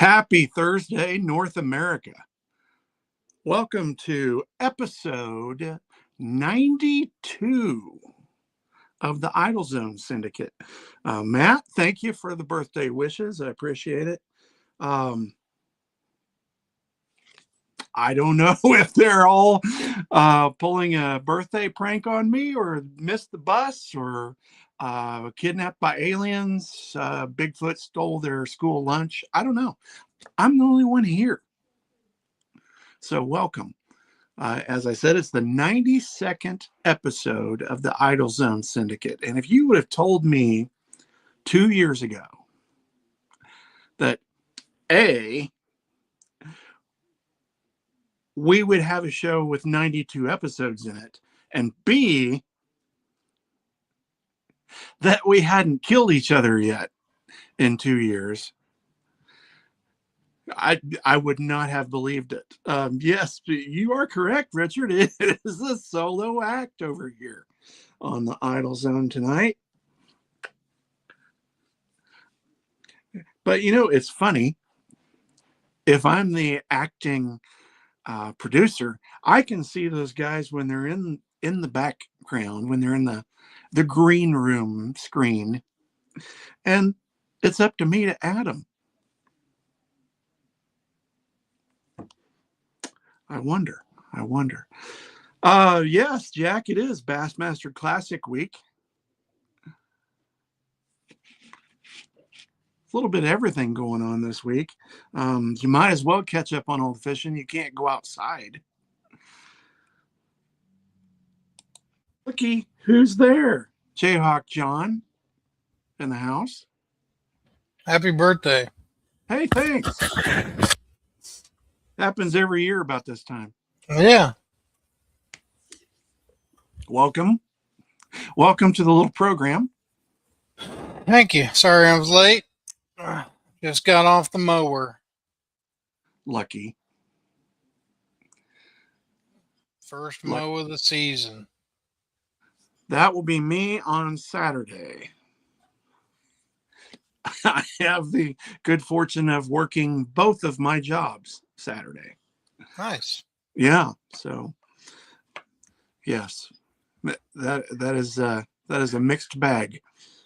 Happy Thursday, North America. Welcome to episode 92 of the Idle Zone Syndicate. Matt, thank you for the birthday wishes. I appreciate it. I don't know if they're all pulling a birthday prank on me or missed the bus or kidnapped by aliens. Bigfoot stole their school lunch. I don't know. I'm the only one here. So welcome. As I said, it's the 92nd episode of the Idle Zone Syndicate. And if you would have told me 2 years ago that A, we would have a show with 92 episodes in it, and B, that we hadn't killed each other yet in 2 years, I would not have believed it. Yes, you are correct, Richard. It is a solo act over here on the Idle Zone tonight. But, you know, it's funny. If I'm the acting producer, I can see those guys when they're in the background, when they're in the green room screen. And it's up to me to add them. I wonder. Yes, Jack, it is Bassmaster Classic week. A little bit of everything going on this week. You might as well catch up on all the fishing. You can't go outside. Looky, who's there? Jayhawk John in the house. Happy birthday. Hey, thanks. Happens every year about this time. Yeah. Welcome to the little program. Thank you. Sorry I was late. Just got off the mower. Lucky. First mow of the season. That will be me on Saturday. I have the good fortune of working both of my jobs Saturday. Nice. Yeah. So, yes, that is a mixed bag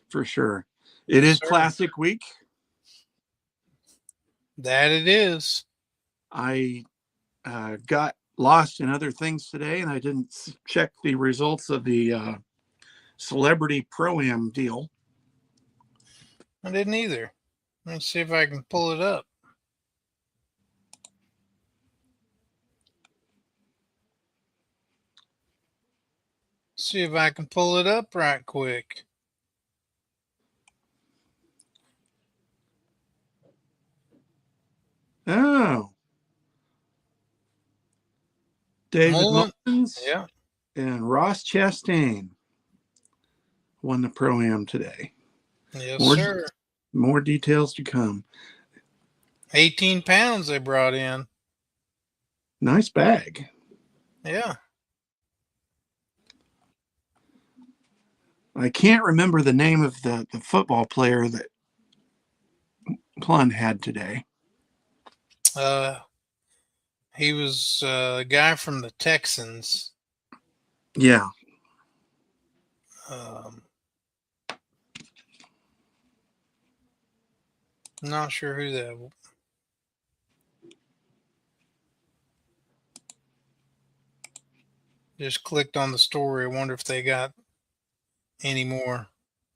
for sure. It is Classic Week. That it is. I got lost in other things today, and I didn't check the results of the Celebrity Pro-Am deal. I didn't either. Let's see if I can pull it up. See if I can pull it up right quick. Oh. David Mullins and Ross Chastain won the Pro-Am today. Yes, sir. More details to come. 18 pounds they brought in. Nice bag. Yeah. I can't remember the name of the football player that Plunn had today. He was a guy from the Texans. Yeah. Not sure who that was. Just clicked on the story. I wonder if they got any more.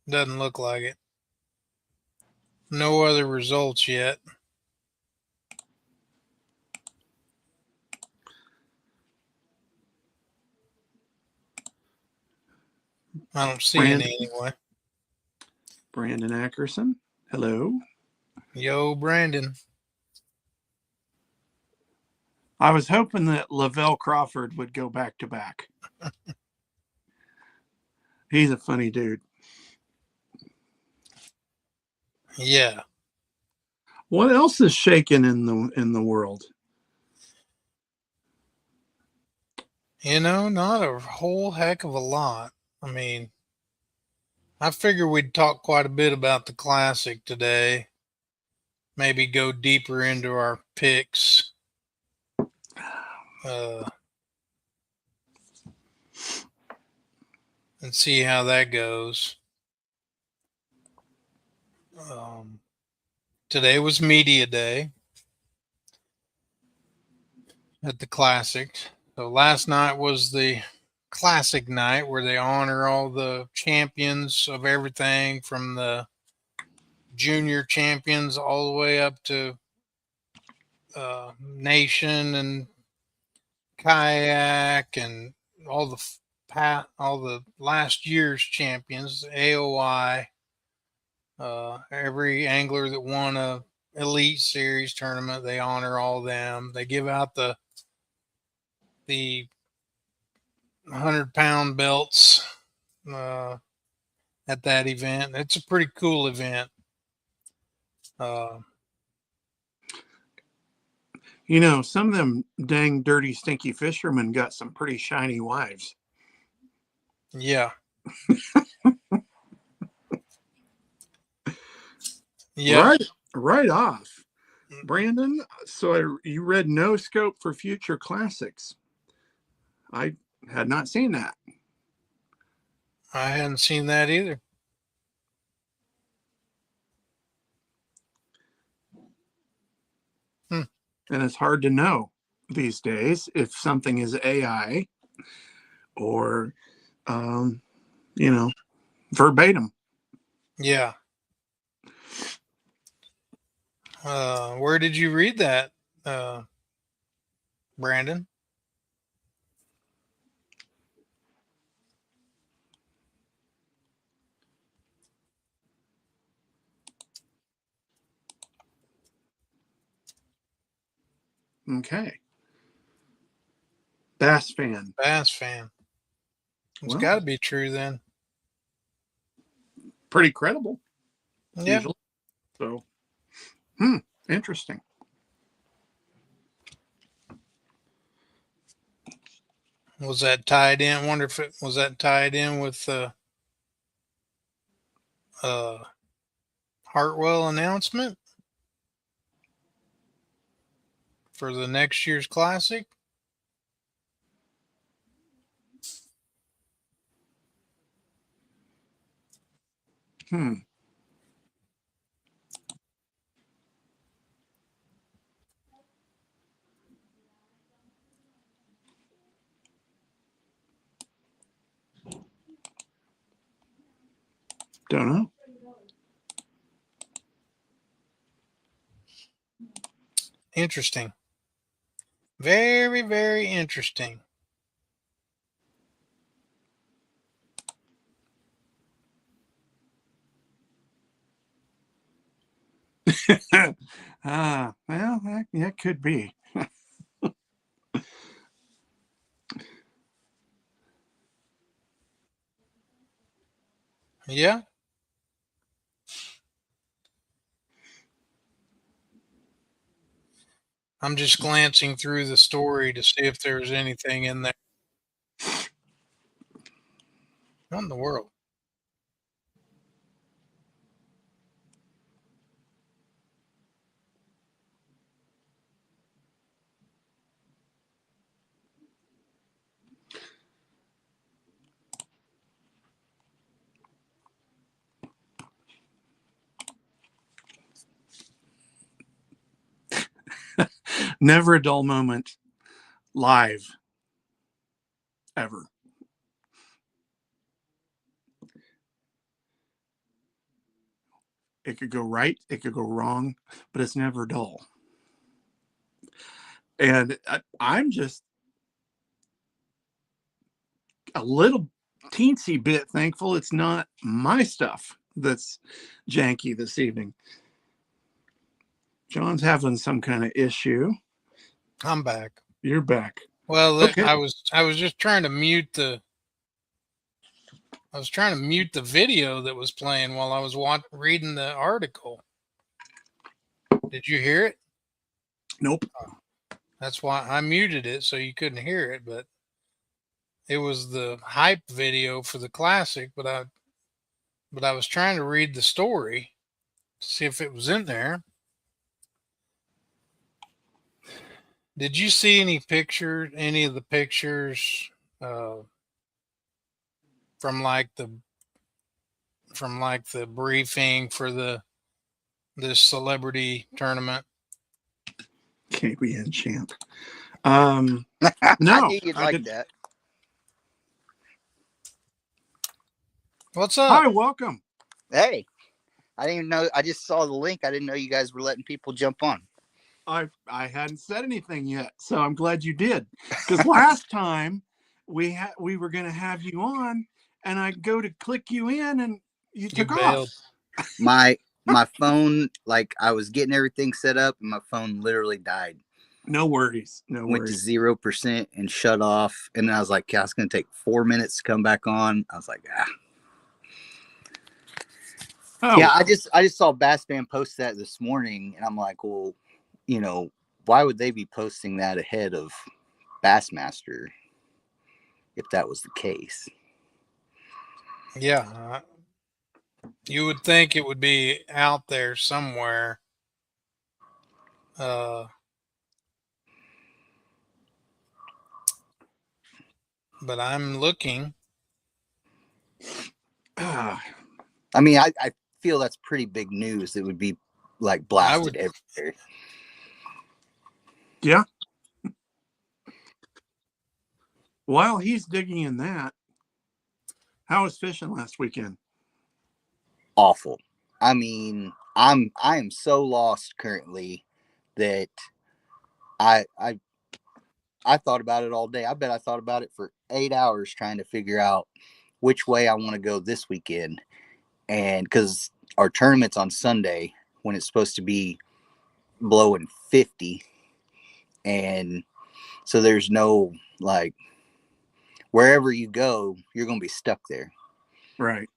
Doesn't look like it. No other results yet. I don't see any anyway. Brandon Ackerson. Hello. Yo, Brandon. I was hoping that Lavelle Crawford would go back to back. He's a funny dude. Yeah. What else is shaking in the world? You know, not a whole heck of a lot. I mean, I figure we'd talk quite a bit about the Classic today. maybe go deeper into our picks. And see how that goes. Today was media day at the Classic. So last night was the Classic night where they honor all the champions of everything from the junior champions all the way up to nation and kayak and all the last year's champions, AOI, every angler that won a elite series tournament, they honor all them. They give out the 100-pound belts at that event. It's a pretty cool event. You know, some of them dang dirty, stinky fishermen got some pretty shiny wives. Yeah. Yeah. Right off. Brandon, so you read No Scope for Future Classics. I had not seen that. I hadn't seen that either. And it's hard to know these days if something is AI or, you know, verbatim. Yeah. Where did you read that, Brandon? Okay. Bass fan. Bass fan. It's got to be true then. Pretty credible. Yeah. Usually. So, interesting. Was that tied in? I wonder if it was that tied in with the Hartwell announcement for the next year's Classic. Don't know. Interesting. Very, very interesting. Well, that could be. Yeah. I'm just glancing through the story to see if there's anything in there. What in the world? Never a dull moment live ever. It could go right, it could go wrong, but it's never dull. And I'm just a little teensy bit thankful it's not my stuff that's janky this evening. John's having some kind of issue. I'm back. You're back. Well, Okay. I was just trying to mute the. I was trying to mute the video that was playing while I was reading the article. Did you hear it? Nope. That's why I muted it so you couldn't hear it. But it was the hype video for the Classic. But I was trying to read the story to see if it was in there. Did you see any of the pictures from like the briefing for this celebrity tournament? KBN champ. I No, knew you'd I like did. that. What's up? Hi, welcome. Hey, I didn't even know. I just saw the link. I didn't know you guys were letting people jump on. I hadn't said anything yet, so I'm glad you did. Because last time we were going to have you on, and I go to click you in, and you took bailed. off. My phone, like I was getting everything set up, and my phone literally died. No worries. Went to 0% and shut off, and then I was like, "Okay, it's going to take 4 minutes to come back on." I was like, Oh. Yeah, I just saw Bassman post that this morning, and I'm like, well, why would they be posting that ahead of Bassmaster if that was the case? Yeah, you would think it would be out there somewhere. But I'm looking. I mean, I feel that's pretty big news. It would be like blasted everywhere. Yeah. While he's digging in that, how was fishing last weekend? Awful. I mean, I am so lost currently that I thought about it all day. I bet I thought about it for 8 hours trying to figure out which way I want to go this weekend. And because our tournament's on Sunday when it's supposed to be blowing 50. And so there's no, like, wherever you go, you're going to be stuck there. Right.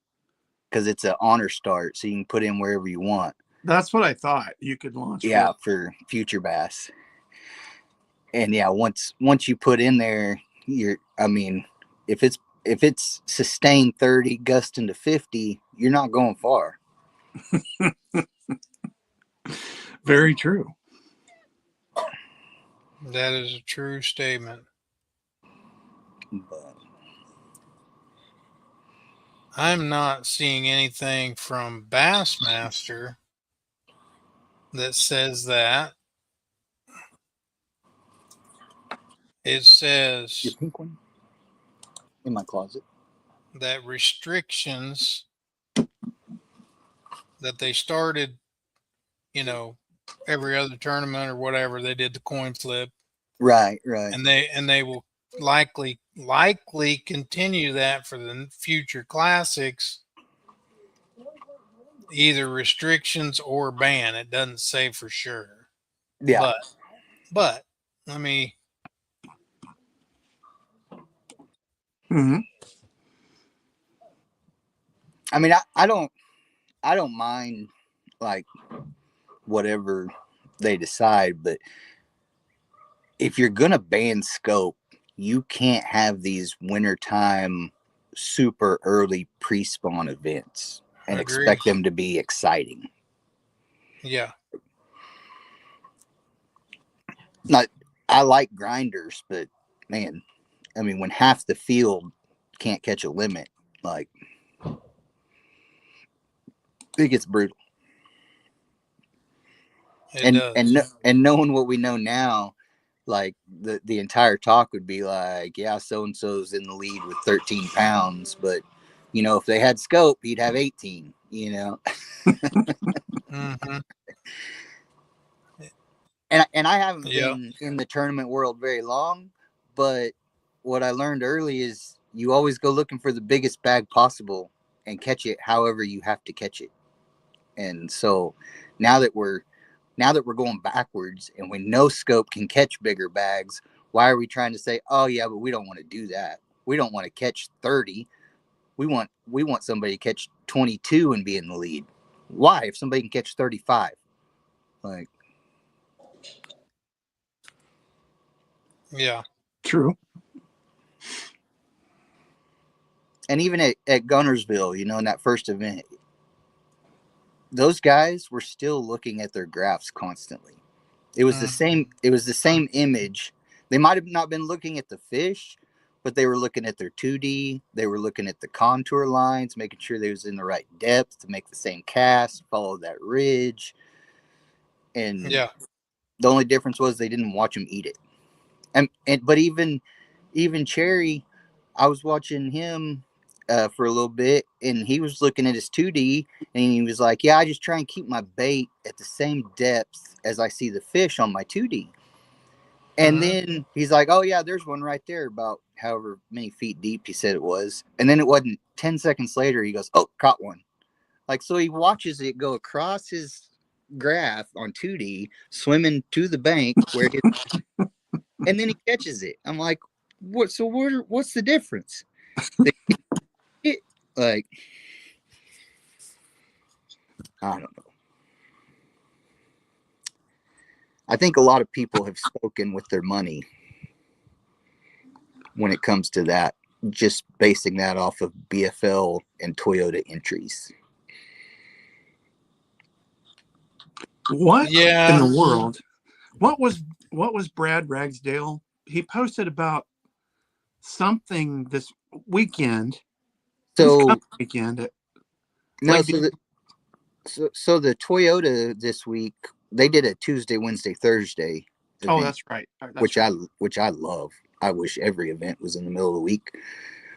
Because it's an honor start, so you can put in wherever you want. That's what I thought. You could launch. Yeah, for future bass. And yeah, once you put in there, if it's sustained 30, gusting to 50, you're not going far. Very true. That is a true statement. But I'm not seeing anything from Bassmaster that says that. It says your pink one in my closet. That restrictions that they started, every other tournament or whatever, they did the coin flip. Right. And they will likely continue that for the future classics, either restrictions or ban. It doesn't say for sure. Yeah. But let me. Mm-hmm. I mean, I don't mind like whatever they decide, but if you're gonna ban scope, you can't have these wintertime super early pre-spawn events and expect them to be exciting. Yeah. I like grinders, but man, I mean, when half the field can't catch a limit, like, it gets brutal. It does. And knowing what we know now, like the entire talk would be like, yeah, so and so's in the lead with 13 pounds, but if they had scope, he'd have 18. Mm-hmm. And I haven't been in the tournament world very long, but what I learned early is you always go looking for the biggest bag possible and catch it however you have to catch it. And so now that we're going backwards and we know scope can catch bigger bags, why are we trying to say, oh yeah, but we don't want to do that. We don't want to catch 30. We want somebody to catch 22 and be in the lead. Why? If somebody can catch 35, like. Yeah. True. And even at Gunnersville, in that first event, those guys were still looking at their graphs constantly. It was the same. It was the same image. They might have not been looking at the fish, but they were looking at their 2D. They were looking at the contour lines, making sure they was in the right depth to make the same cast, follow that ridge. And Yeah. the only difference was they didn't watch him eat it. But even Cherry, I was watching him for a little bit, and he was looking at his 2D, and he was like, "Yeah, I just try and keep my bait at the same depth as I see the fish on my 2D." And then he's like, "Oh yeah, there's one right there, about however many feet deep he said it was." And then it wasn't 10 seconds later, he goes, "Oh, caught one." Like, so he watches it go across his graph on 2D, swimming to the bank where his and then he catches it. I'm like, what? So what's the difference? Like, I don't know. I think a lot of people have spoken with their money when it comes to that, just basing that off of BFL and Toyota entries. What Yeah. in the world? What was Brad Ragsdale? He posted about something this weekend. So weekend. no, Like, so the Toyota this week, they did a Tuesday, Wednesday, Thursday event, oh, that's right. which I love. I wish every event was in the middle of the week.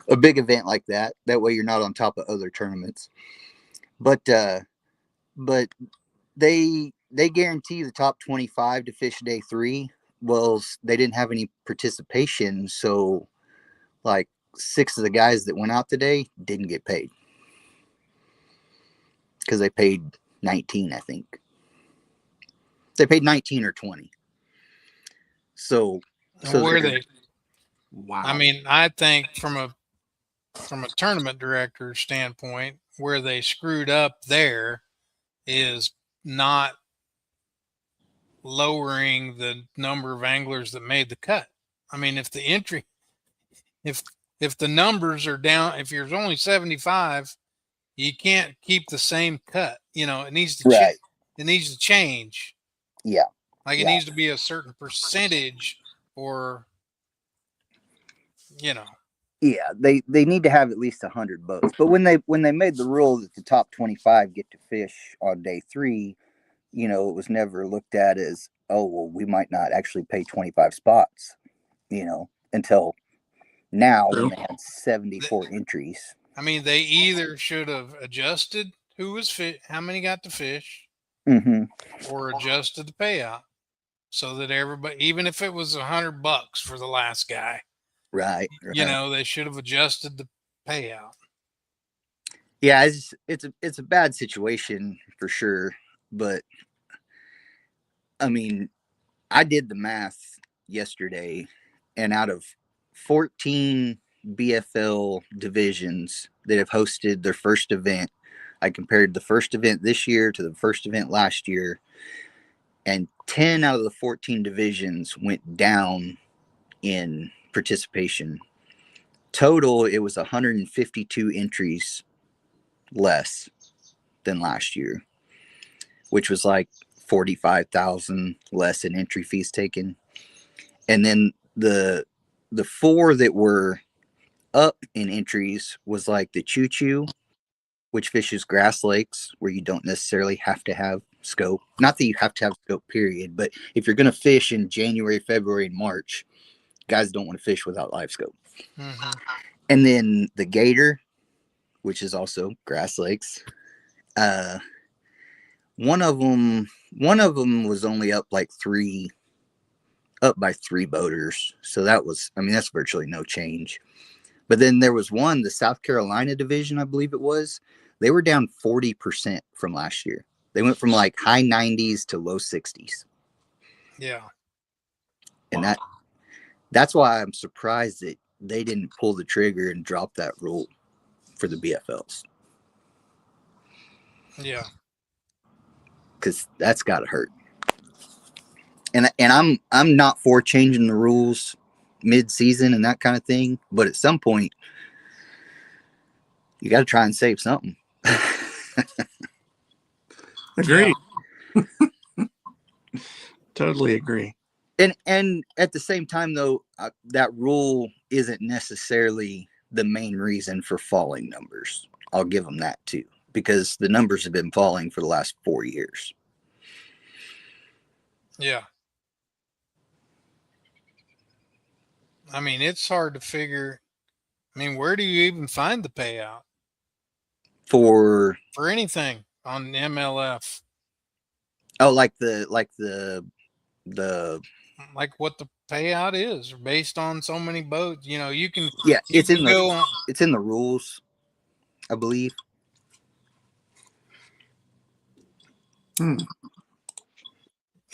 A big event like that. That way you're not on top of other tournaments. But they guarantee the top 25 to fish day 3. Well, they didn't have any participation, so like 6 of the guys that went out today didn't get paid because they paid 19, I think. They paid 19 or 20. So where they wow. I mean, I think from a tournament director standpoint, where they screwed up there is not lowering the number of anglers that made the cut. I mean, if the entry, if the numbers are down, if there's only 75, you can't keep the same cut. You know, it needs to right. It needs to change. Yeah. Like it needs to be a certain percentage, or you know. Yeah, they need to have at least 100 boats. But when they made the rule that the top 25 get to fish on day 3, you know, it was never looked at as, oh, well, we might not actually pay 25 spots, you know, until now when they had 74 entries. I mean, they either should have adjusted who was how many got to fish, or adjusted the payout so that everybody, even if it was $100 for the last guy, right. You know, they should have adjusted the payout. Yeah, it's a bad situation for sure, but I mean, I did the math yesterday, and out of 14 BFL divisions that have hosted their first event, I compared the first event this year to the first event last year, and 10 out of the 14 divisions went down in participation. Total, it was 152 entries less than last year, which was like 45,000 less in entry fees taken. And then the 4 that were up in entries was like the Choo Choo, which fishes grass lakes where you don't necessarily have to have scope. Not that you have to have scope, period, but if you're going to fish in January, February, and March, guys don't want to fish without live scope. And then the Gator, which is also grass lakes. One of them was only up by 3 boaters. So that was, I mean, that's virtually no change. But then there was one, the South Carolina division, I believe it was. They were down 40% from last year. They went from like high 90s to low 60s. Yeah. And that's why I'm surprised that they didn't pull the trigger and drop that rule for the BFLs. Yeah. Because that's got to hurt. And I'm not for changing the rules mid-season and that kind of thing, but at some point you got to try and save something. Agreed. Totally agree. And at the same time, though, that rule isn't necessarily the main reason for falling numbers. I'll give them that too, because the numbers have been falling for the last 4 years. Yeah. I mean, it's hard to figure. I mean, where do you even find the payout For anything on MLF? oh, like the Like what the payout is based on so many boats. You know, you can it's in go on, it's in the rules, I believe.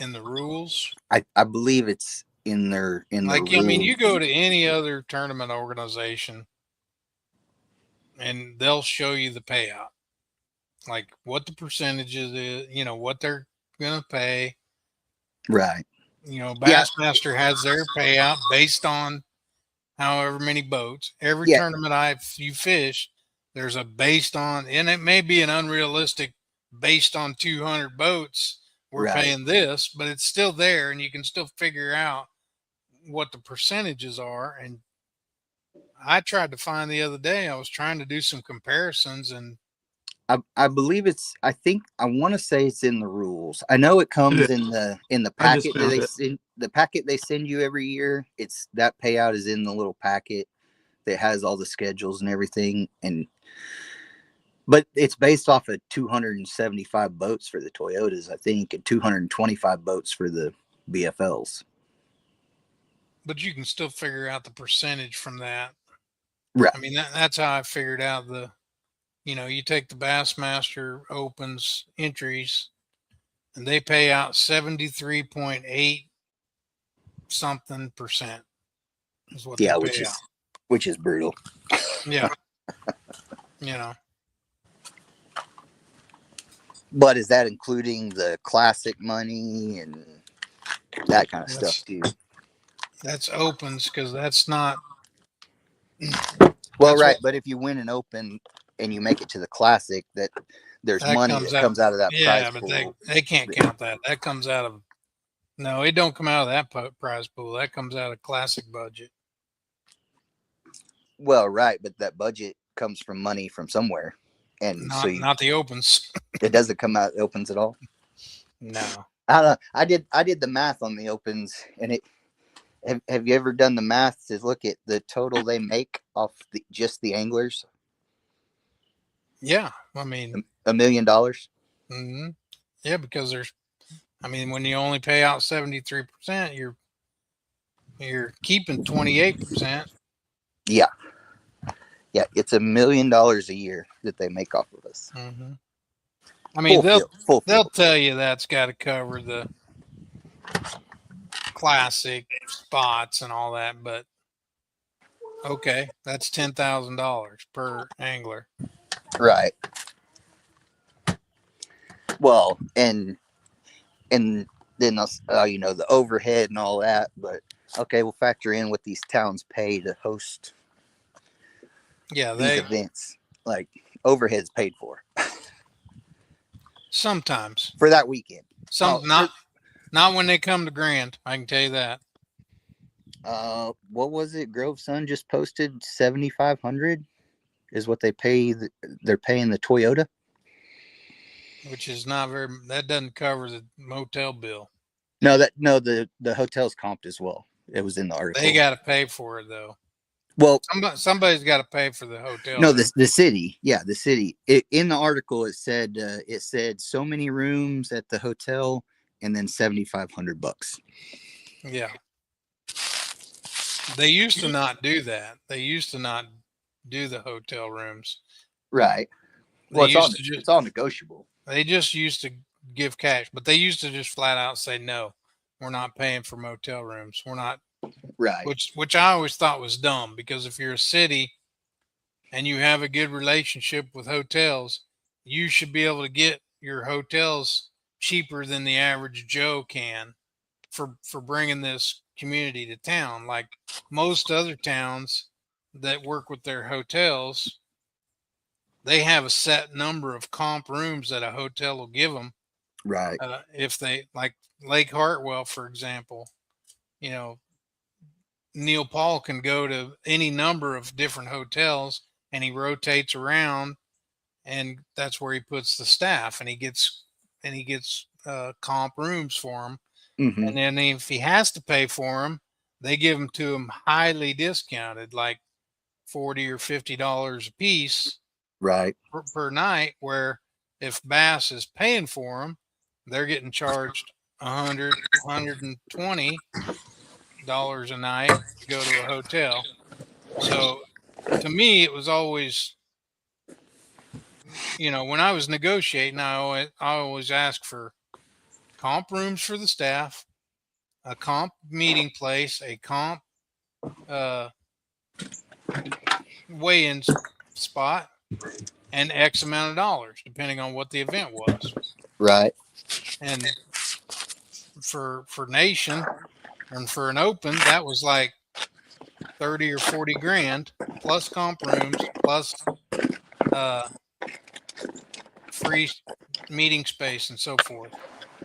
in the rules. I believe it's in their Like, I mean, you go to any other tournament organization and they'll show you the payout, like what the percentages is, you know, what they're going to pay. Right. You know, Bassmaster has their payout based on however many boats. Every tournament you fish, there's a based on, and it may be an unrealistic based on 200 boats. We're paying this, but it's still there, and you can still figure out what the percentages are. And I tried to find the other day, I was trying to do some comparisons, and I believe I want to say it's in the rules. I know it comes in the packet the packet they send you every year. It's that payout is in the little packet that has all the schedules and everything. But it's based off of 275 boats for the Toyotas, I think, and 225 boats for the BFLs. But you can still figure out the percentage from that. Right. I mean, that's how I figured out you take the Bassmaster Opens entries and they pay out 73.8 something percent is what they pay out. Which is brutal. Yeah. You know. But is that including the classic money and that kind of stuff too? That's Opens, because that's not. Well, right. But if you win an Open and you make it to the classic, there's money that comes out of that prize pool. Yeah, but they can't count that. That comes out of. No, it don't come out of that prize pool. That comes out of classic budget. Well, right. But that budget comes from money from somewhere. And not the Opens. It doesn't come out Opens at all. No, I don't know. I did the math on the Opens, and have you ever done the math to look at the total they make off just the anglers? Yeah, I mean $1 million. Mm-hmm. Yeah, because when you only pay out 73%, you're keeping 28%. Yeah. Yeah, it's $1 million a year that they make off of us. Mm-hmm. I mean, they'll tell you that's got to cover the classic spots and all that, but okay, that's $10,000 per angler. Right. Well, and then the overhead and all that, but okay, we'll factor in what these towns pay to host. Yeah, these events, like overhead's paid for. Sometimes for that weekend. Not when they come to Grand. I can tell you that. What was it? Grove Sun just posted 7,500 is what they pay. They're paying the Toyota, which is not very. That doesn't cover the motel bill. No, the hotel's comped as well. It was in the article. They got to pay for it though. Well, somebody's got to pay for the hotel. No, the city. Yeah, the city. In the article, it said so many rooms at the hotel, and then $7,500. Yeah, they used to not do that. They used to not do the hotel rooms. Right. Well, it's all negotiable. They just used to give cash, but they used to just flat out say, no, we're not paying for motel rooms. We're not. Right. Which I always thought was dumb, because if you're a city and you have a good relationship with hotels, you should be able to get your hotels cheaper than the average Joe can for bringing this community to town. Like most other towns that work with their hotels, they have a set number of comp rooms that a hotel will give them. Right. If they like Lake Hartwell, for example, you know, Neil Paul can go to any number of different hotels and he rotates around, and that's where he puts the staff, and he gets comp rooms for them. Hmm. And then if he has to pay for them, they give them to him highly discounted, like $40 or $50 a piece Right. per night. Where if Bass is paying for them, they're getting charged $120 a night to go to a hotel. So to me, it was always, when I was negotiating, I always asked for comp rooms for the staff, a comp meeting place, a comp uh, weigh-in spot, and X amount of dollars, depending on what the event was. Right. And for Nation and for an open, that was like 30 or 40 grand plus comp rooms plus free meeting space and so forth.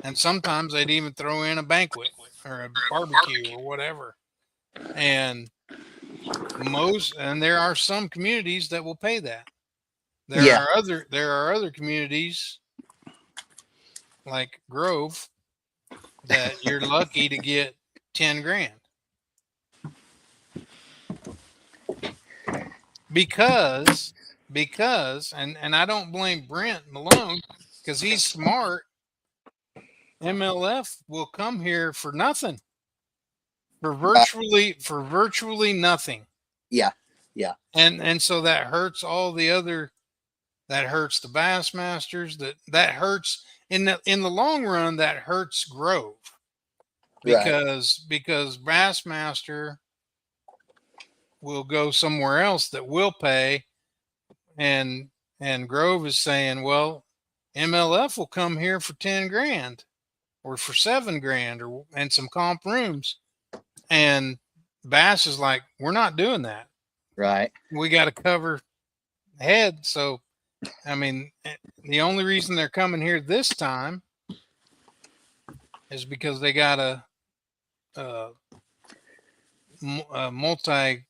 And sometimes they'd even throw in a banquet or a barbecue or whatever. And there are some communities that will pay that. There are other communities like Grove that you're lucky to get 10 grand. Because and I don't blame Brent Malone, because he's smart. MLF will come here for nothing. For virtually nothing. Yeah. Yeah. And so that hurts that hurts the Bassmasters, that hurts in the long run, that hurts Grove. Because Bassmaster will go somewhere else that will pay, and Grove is saying, well, MLF will come here for 10 grand or for 7 grand and some comp rooms. And Bass is like, we're not doing that. Right. We got to cover head. So, I mean, the only reason they're coming here this time is because they got a multi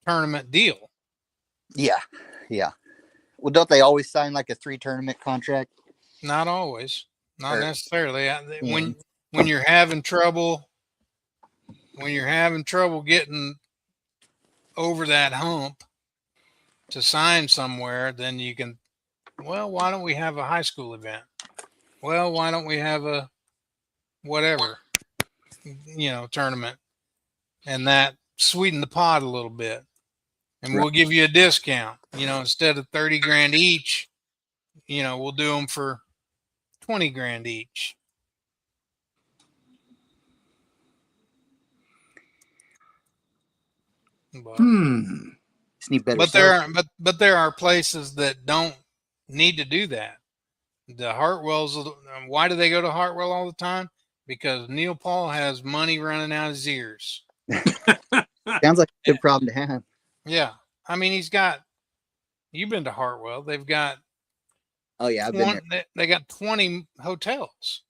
tournament deal. Yeah. Yeah. Well, don't they always sign like a 3 tournament contract? Not always, not necessarily. When you're having trouble getting over that hump to sign somewhere, then you can, well, why don't we have a high school event? Well, why don't we have a whatever, tournament, and that sweeten the pot a little bit, and we'll give you a discount. Instead of 30 grand each, we'll do them for 20 grand each. But there are places that don't need to do that. The Hartwells, why do they go to Hartwell all the time? Because Neil Paul has money running out of his ears. Sounds like a good problem to have. Yeah. I mean, you've been to Hartwell. They've got, oh yeah, I've been there. They got 20 hotels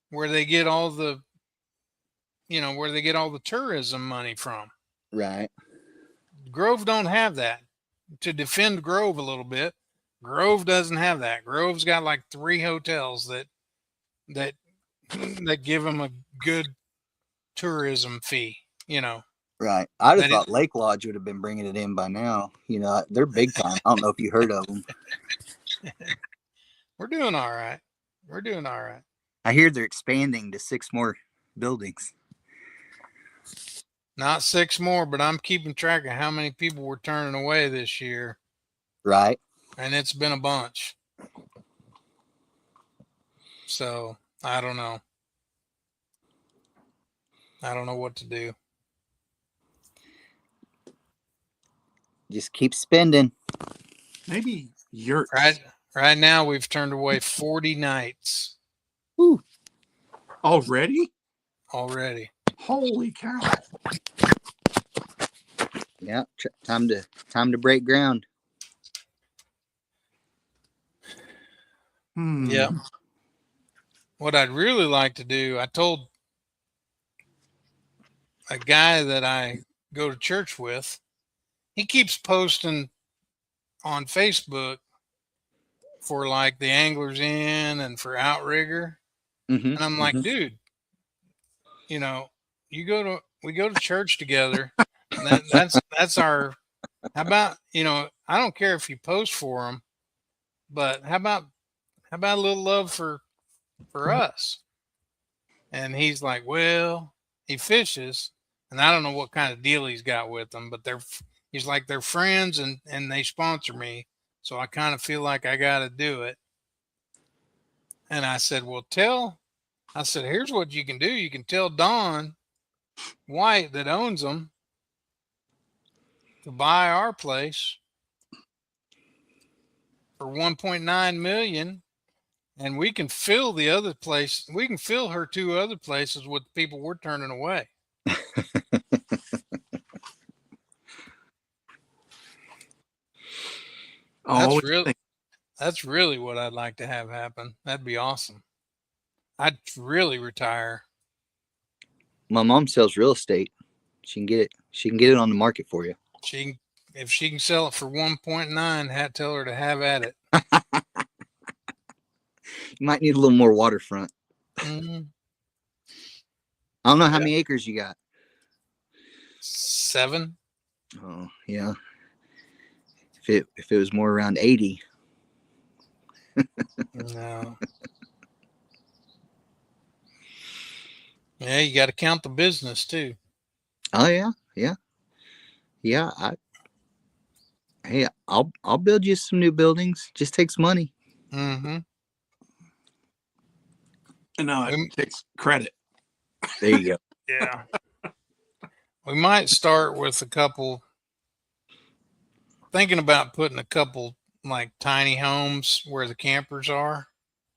where they get all the, tourism money from. Right. Grove don't have that. To defend Grove a little bit, Grove doesn't have that. Grove's got like 3 hotels that give them a good tourism fee, Right. I'd have thought Lake Lodge would have been bringing it in by now. They're big time. I don't know if you heard of them. We're doing all right. I hear they're expanding to 6 more buildings. Not 6 more, but I'm keeping track of how many people we're turning away this year. Right. And it's been a bunch. So I don't know. I don't know what to do. Just keep spending. Maybe you're right now. We've turned away 40 nights. Ooh. Already? Holy cow! Yeah, time to break ground. Yeah. What I'd really like to do, I told a guy that I go to church with, he keeps posting on Facebook for like the Anglers Inn and for Outrigger. Mm-hmm. And I'm like, dude, you know, we go to church together. That's our, how about, I don't care if you post for them, but how about a little love for us? And he's like, well, he fishes, and I don't know what kind of deal he's got with them, but he's like, they're friends and they sponsor me. So I kind of feel like I got to do it. And I said, well, here's what you can do. You can tell Don White that owns them to buy our place for 1.9 million, and we can fill the other place. We can fill her 2 other places with people we're turning away. That's really what I'd like to have happen. That'd be awesome. I'd really retire. My mom sells real estate. She can get it. She can get it on the market for you. If she can sell it for 1.9, tell her to have at it. You might need a little more waterfront. Mm-hmm. I don't know how many acres you got. 7. Oh yeah. If it was more around 80. No. Yeah, you got to count the business too. Oh yeah, yeah. I'll build you some new buildings. Just takes money. Mm-hmm. No, it takes credit. There you go. Yeah. We might start with thinking about putting a couple like tiny homes where the campers are.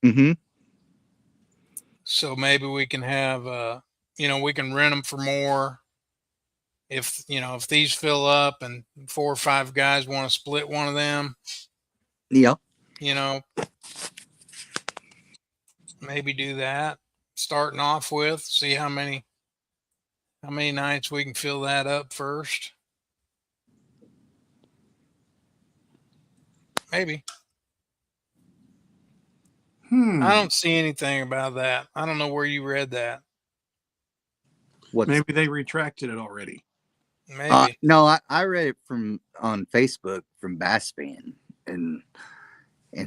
Mm-hmm. So maybe we can have, we can rent them for more. If these fill up and 4 or 5 guys want to split one of them. Yeah. Maybe do that. Starting off with, see how many nights we can fill that up first. Maybe. I don't see anything about that. I don't know where you read that. Maybe they retracted it already. Maybe. No, I read it on Facebook from Bass Fan, and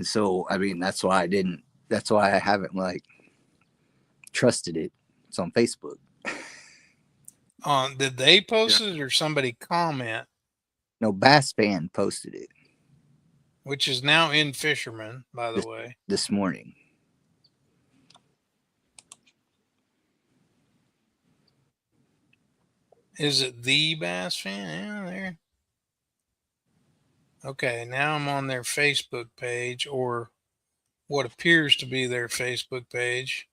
so I mean that's why I haven't like trusted it. It's on Facebook. Did they post it or somebody comment? No, Bass Fan posted it. Which is now in Fisherman, by the way. This morning. Is it the Bass Fan? Yeah, there. Okay, now I'm on their Facebook page, or what appears to be their Facebook page.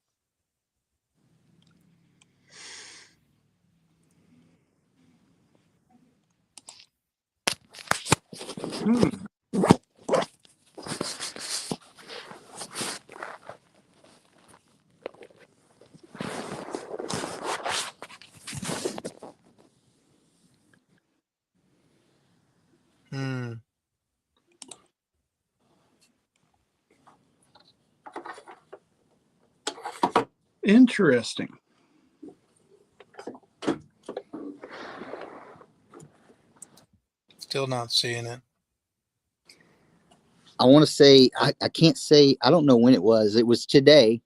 Interesting. Still not seeing it. I want to say, I can't say, I don't know when it was. It was today.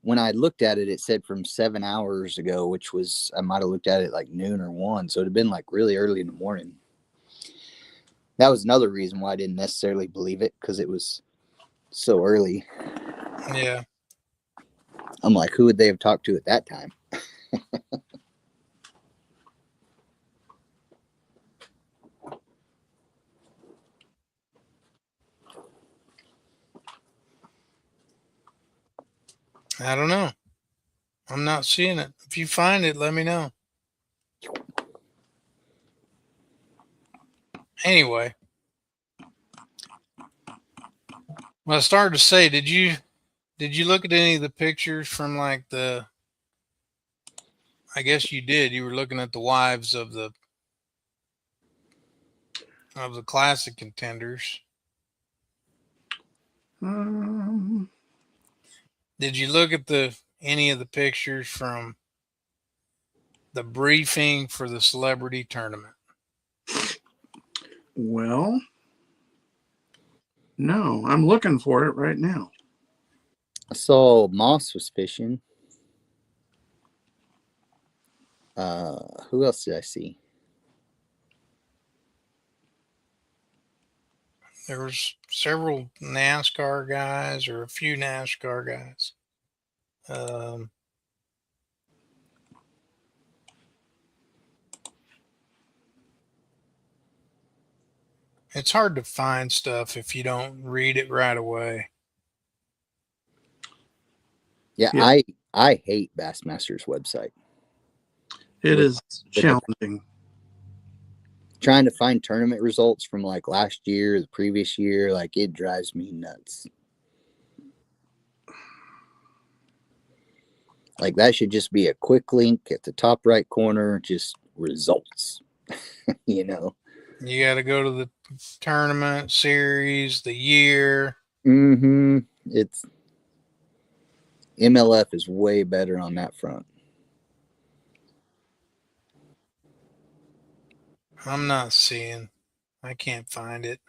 When I looked at it, it said from 7 hours ago, which was, I might have looked at it like noon or 1. So it had been like really early in the morning. That was another reason why I didn't necessarily believe it, because it was so early. Yeah. I'm like, who would they have talked to at that time? I don't know. I'm not seeing it. If you find it, let me know. Anyway, Well, I started to say, did you look at any of the pictures from like I guess you did. You were looking at the wives of the classic contenders. Did you look at any of the pictures from the briefing for the celebrity tournament? Well, no, I'm looking for it right now. I saw Moss was fishing. Who else did I see? There was several NASCAR guys, or a few NASCAR guys. It's hard to find stuff if you don't read it right away. Yeah. I hate Bassmaster's website. It is challenging. Trying to find tournament results from like last year, the previous year, like it drives me nuts. Like that should just be a quick link at the top right corner, just results. You know. You got to go to the tournament series, the year. It's MLF is way better on that front. I'm not seeing. I can't find it.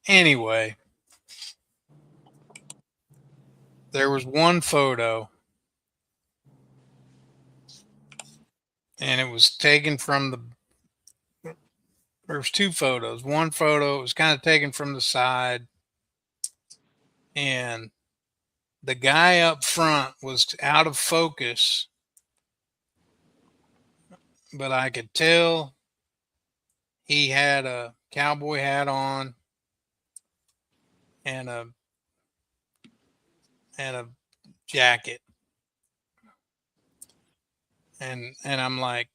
Anyway, there was one photo, and it was taken from there's two photos. One photo, it was kind of taken from the side, and the guy up front was out of focus, but I could tell he had a cowboy hat on and a jacket. And I'm like,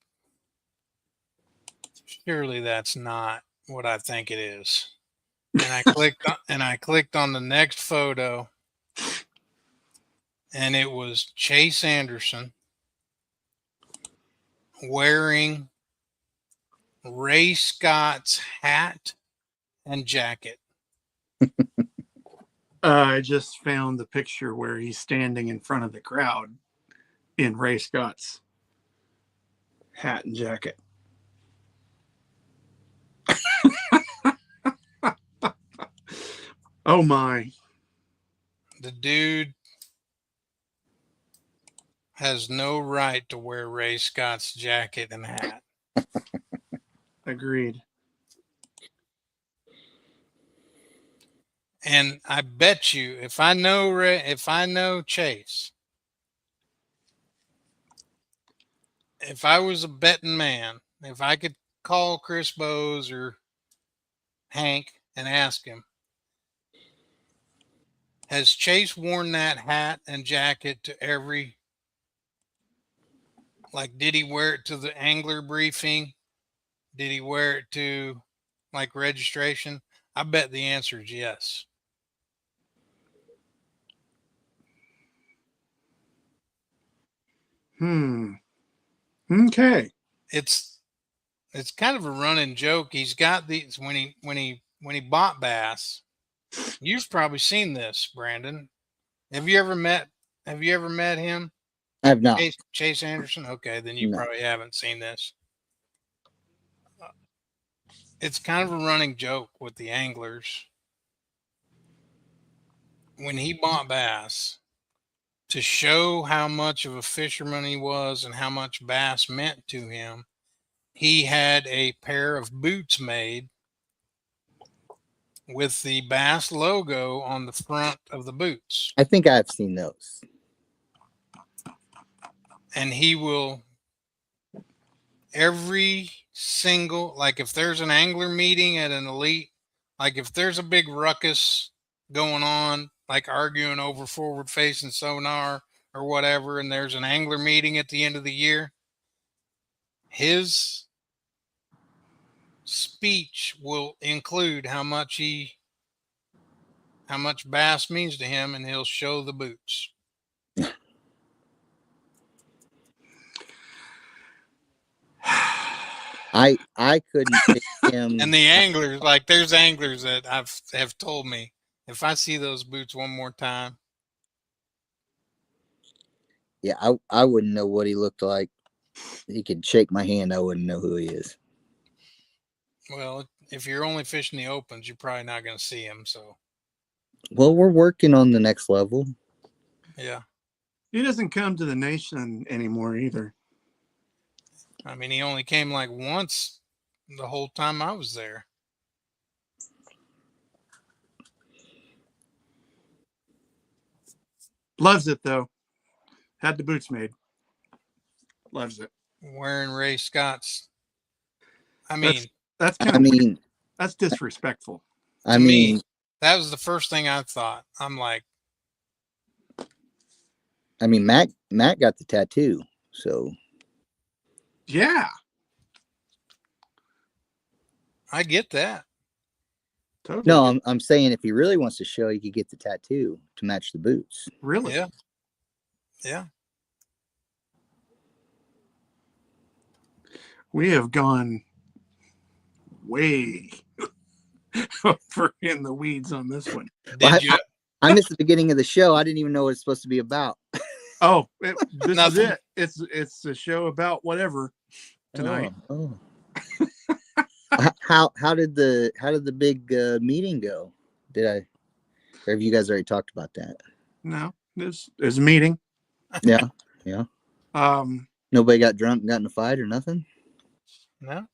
surely that's not what I think it is. And I clicked on the next photo, and it was Chase Anderson wearing Ray Scott's hat and jacket. I just found the picture where he's standing in front of the crowd in Ray Scott's hat and jacket. Oh my. The dude has no right to wear Ray Scott's jacket and hat. Agreed. And I bet you, if I know Chase, if I was a betting man, if I could call Chris Bowes or Hank and ask him, has Chase worn that hat and jacket to every, like, did he wear it to the angler briefing? Did he wear it to like registration? I bet the answer is yes. Okay. It's kind of a running joke. He's got these when he bought bass. You've probably seen this, Brandon. Have you ever met him? I have not. Chase Anderson? Okay, then you probably haven't seen this. It's kind of a running joke with the anglers. When he bought bass, to show how much of a fisherman he was and how much bass meant to him, he had a pair of boots made with the Bass logo on the front of the boots. I think I've seen those. And he will, every single, like if there's an angler meeting at an elite, like if there's a big ruckus going on, like arguing over forward facing sonar or whatever, and there's an angler meeting at the end of the year, his speech will include how much bass means to him, and he'll show the boots. I couldn't pick him. And the anglers, like there's anglers that have told me, if I see those boots one more time. Yeah, I wouldn't know what he looked like. He could shake my hand, I wouldn't know who he is. Well, if you're only fishing the opens, you're probably not going to see him. So, Well, we're working on the next level. yeah. He doesn't come to the nation anymore either. I mean, he only came like once the whole time I was there. Loves it though. Had the boots made. Loves it. Wearing Ray Scott's. I mean, that's kind I of mean, that's disrespectful. I to mean, me, that was the first thing I thought. I'm like, Matt got the tattoo, so Yeah. I get that. Totally. no, I'm saying if he really wants to show, he could get the tattoo to match the boots. Really? Yeah. Yeah. We have gone way over in the weeds on this one. Did you? I missed the beginning of the show. I didn't even know what it's supposed to be about. Oh, this is Nothing. it. It's a show about whatever tonight. Oh. How did the big meeting go? Or have you guys already talked about that? No, there's a meeting. Yeah. Nobody got drunk and got in a fight or nothing? No.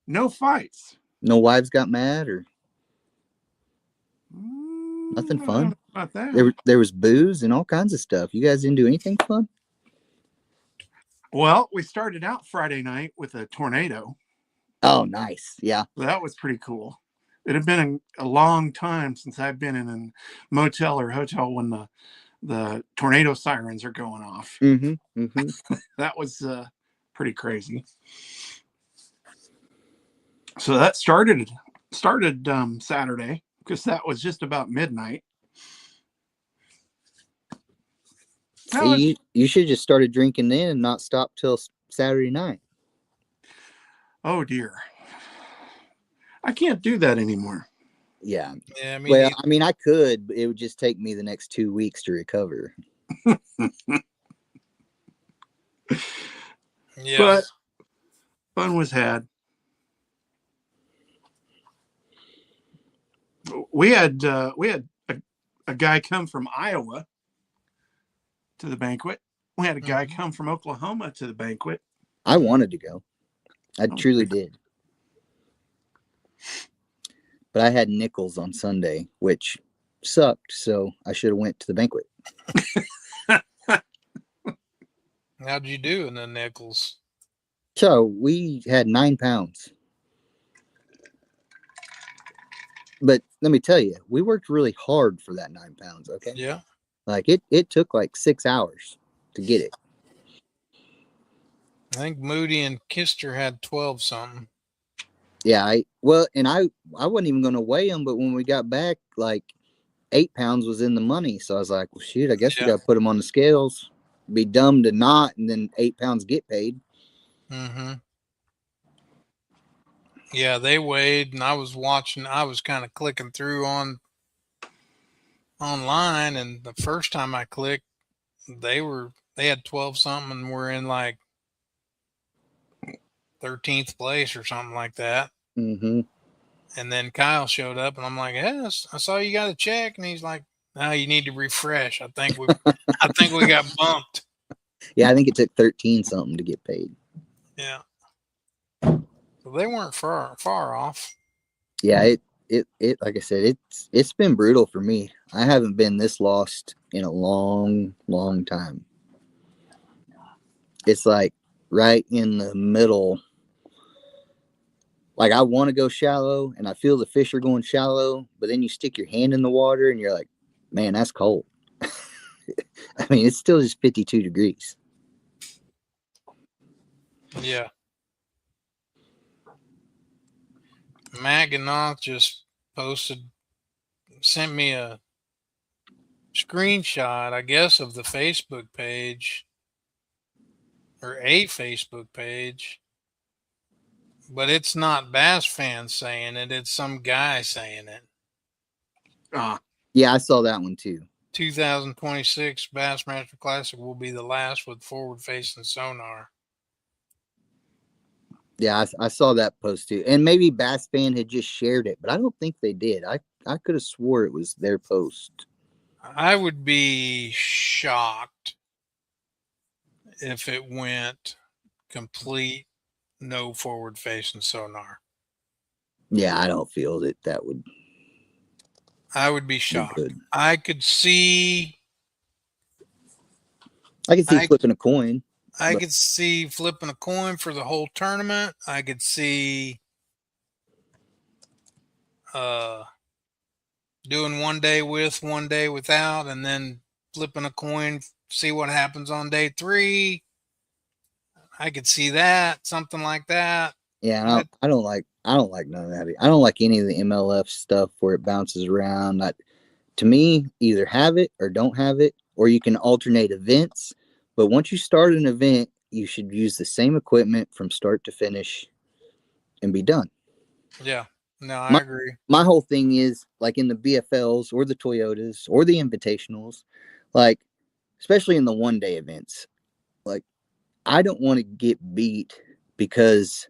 No fights. No wives got mad or nothing I don't fun? know about that. There was booze and all kinds of stuff. You guys didn't do anything fun? Well, we started out Friday night with a tornado. Oh, nice. Yeah. That was pretty cool. It had been a long time since I've been in a motel or hotel when the tornado sirens are going off. Mm-hmm. Mm-hmm. That was pretty crazy. So that started Saturday because that was just about midnight. You should just started drinking then and not stop till Saturday night. Oh dear. I can't do that anymore. Yeah. Yeah. I mean, Well, I mean, I could, but it would just take me the next 2 weeks to recover. yeah. But fun was had. We had a guy come from Iowa to the banquet. We had a guy come from Oklahoma to the banquet. I wanted to go. I truly did. But I had nickels on Sunday, which sucked, so I should have went to the banquet. How'd you do in the nickels? So we had 9 pounds. But let me tell you, we worked really hard for that 9 pounds, okay? Yeah. Like it took like 6 hours to get it. I think Moody and Kister had 12 something. Yeah, I wasn't even going to weigh them, but when we got back, like 8 pounds was in the money. So I was like, well, shoot, I guess we got to put them on the scales. Be dumb to not, and then 8 pounds get paid. Mm-hmm. Yeah, they weighed, and I was watching. I was kind of clicking through online, and the first time I clicked, they had 12 something, and were in like 13th place or something like that. Mm-hmm. And then Kyle showed up, and I'm like, "Yes, I saw you got a check." And he's like, "No, you need to refresh. I think we got bumped." Yeah, I think it took 13 something to get paid. Yeah. So they weren't far off. Yeah, it like I said, it's been brutal for me. I haven't been this lost in a long time. It's like right in the middle. Like I want to go shallow and I feel the fish are going shallow, but then you stick your hand in the water and you're like, man, that's cold. I mean, it's still just 52 degrees. Yeah. Matt Ganoth just sent me a screenshot, I guess, of the Facebook page or a Facebook page, but it's not Bass fans saying it. It's some guy saying it. Yeah, I saw that one too. 2026 Bassmaster Classic will be the last with forward-facing sonar. Yeah, I saw that post too. And maybe Bass Fan had just shared it, but I don't think they did. I could have swore it was their post. I would be shocked if it went complete no forward-facing sonar. Yeah, I don't feel that would. I would be shocked. Good. I could see flipping a coin. I could see flipping a coin for the whole tournament. I could see doing 1 day with, 1 day without, and then flipping a coin, see what happens on day 3. I could see that, something like that. Yeah, I don't like none of that. I don't like any of the MLF stuff where it bounces around. To me, either have it or don't have it, or you can alternate events. But once you start an event, you should use the same equipment from start to finish and be done. Yeah, no, I agree. My whole thing is like in the BFLs or the Toyotas or the Invitationals, like especially in the 1 day events, like I don't want to get beat because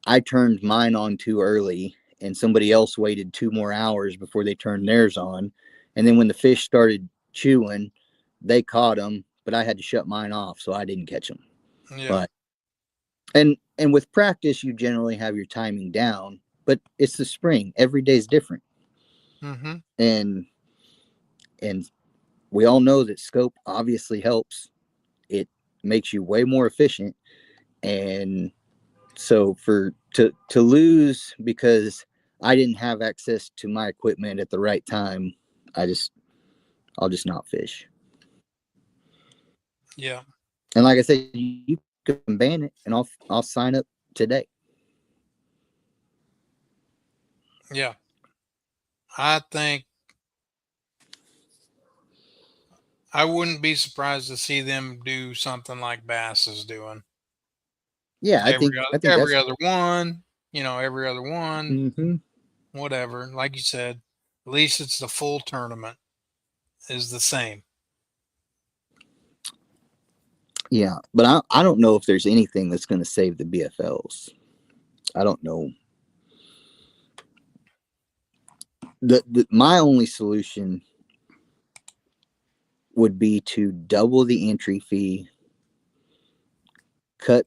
I turned mine on too early and somebody else waited 2 more hours before they turned theirs on. And then when the fish started chewing, they caught them, but I had to shut mine off, so I didn't catch them. Yeah. But and with practice, you generally have your timing down, but it's the spring. Every day is different. Mm-hmm. And we all know that scope obviously helps. It makes you way more efficient. And so to lose because I didn't have access to my equipment at the right time, I'll just not fish. Yeah. And like I said, you can ban it, and I'll sign up today. Yeah. I think I wouldn't be surprised to see them do something like Bass is doing. Yeah, I think every other one, every other one, mm-hmm. Whatever. Like you said, at least it's the full tournament is the same. Yeah, but I don't know if there's anything that's going to save the BFLs. I don't know. My only solution would be to double the entry fee, cut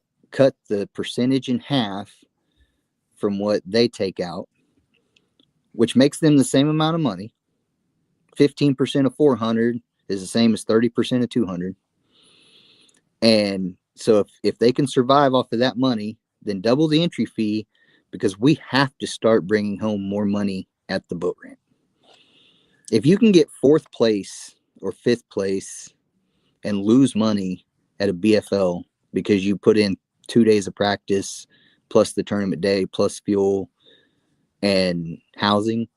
the percentage in half from what they take out, which makes them the same amount of money. 15% of 400 is the same as 30% of 200. And so if they can survive off of that money, then double the entry fee, because we have to start bringing home more money at the boat ramp. If you can get 4th place or 5th place and lose money at a BFL because you put in 2 days of practice plus the tournament day plus fuel and housing,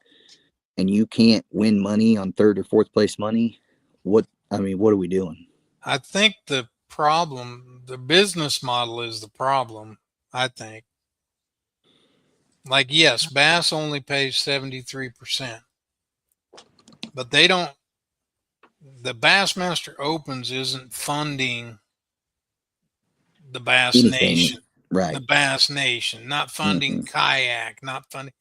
and you can't win money on 3rd or 4th place money, what are we doing? I think the business model is the problem, I think. Like, yes, Bass only pays 73%, but the Bassmaster Opens isn't funding the Bass Nation. Right. The Bass Nation, not funding kayak, not funding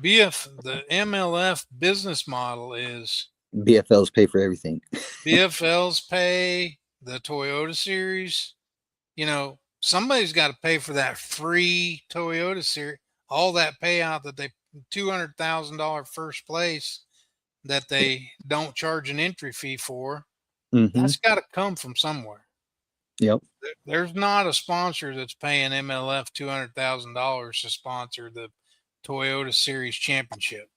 the MLF business model is BFLs pay for everything. BFLs pay the Toyota Series. Somebody's got to pay for that free Toyota Series. All that payout that they $200,000 first place that they don't charge an entry fee for. Mm-hmm. That's got to come from somewhere. Yep. There's not a sponsor that's paying MLF $200,000 to sponsor the Toyota Series Championship.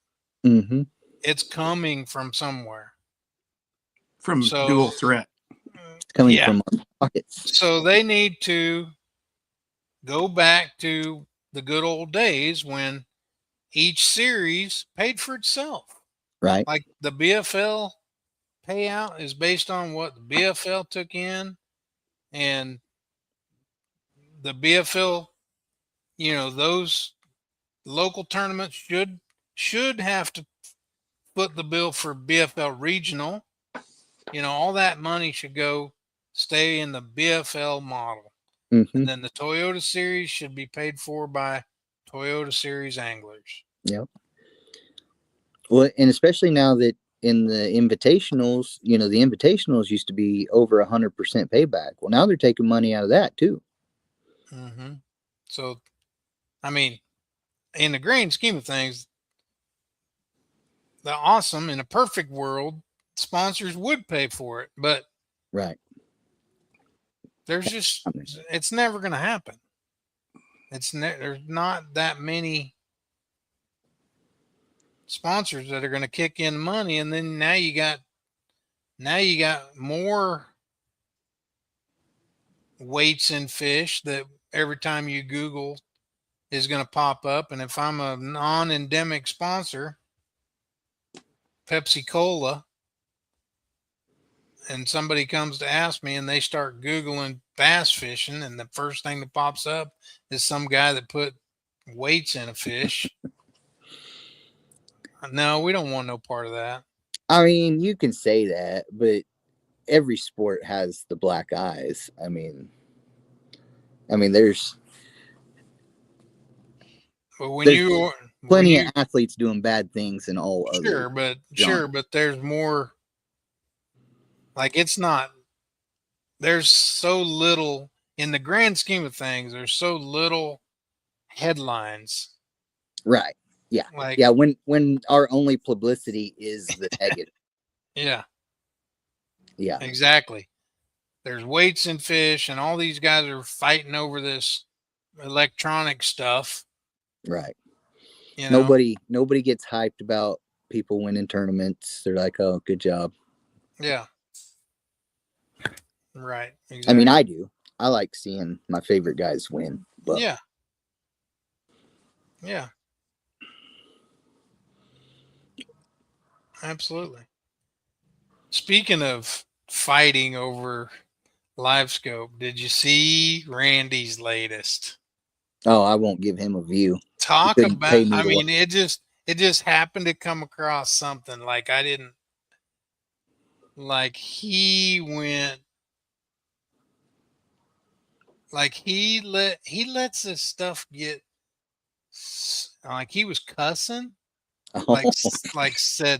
Mm-hmm. It's coming from somewhere. From Dual Threat. It's coming from our pockets. So they need to go back to the good old days when each series paid for itself. Right. Like the BFL payout is based on what the BFL took in, and the BFL, those local tournaments should have to foot the bill for BFL regional. All that money should stay in the BFL model. Mm-hmm. And then the Toyota Series should be paid for by Toyota Series anglers. Yep. Well, and especially now that in the invitationals, the invitationals used to be over 100% payback. Well, now they're taking money out of that too. Mm-hmm. So, I mean, in the grand scheme of things, the awesome, in a perfect world, sponsors would pay for it, but right, it's never going to happen. There's not that many sponsors that are going to kick in money, and then now you got more weights in fish that every time you Google is going to pop up. And if I'm a non-endemic sponsor, Pepsi Cola, and somebody comes to ask me and they start Googling bass fishing, and the first thing that pops up is some guy that put weights in a fish. No, we don't want no part of that. I mean, you can say that, but every sport has the black eyes. I mean, there's plenty of athletes doing bad things in all other. Sure, but there's more. Like, it's not. There's so little in the grand scheme of things. There's so little headlines. Right. Yeah. When our only publicity is the negative. Yeah. Yeah. Exactly. There's weights in fish, and all these guys are fighting over this electronic stuff. Right. Nobody gets hyped about people winning tournaments. They're like, "Oh, good job." Yeah. Right. Exactly. I mean, I do. I like seeing my favorite guys win. But yeah. Yeah. Absolutely. Speaking of fighting over live scope, did you see Randy's latest? Oh, I won't give him a view. Talk about, I mean, it just happened to come across something like I didn't, like he went, like he lets this stuff get, like he was cussing, like said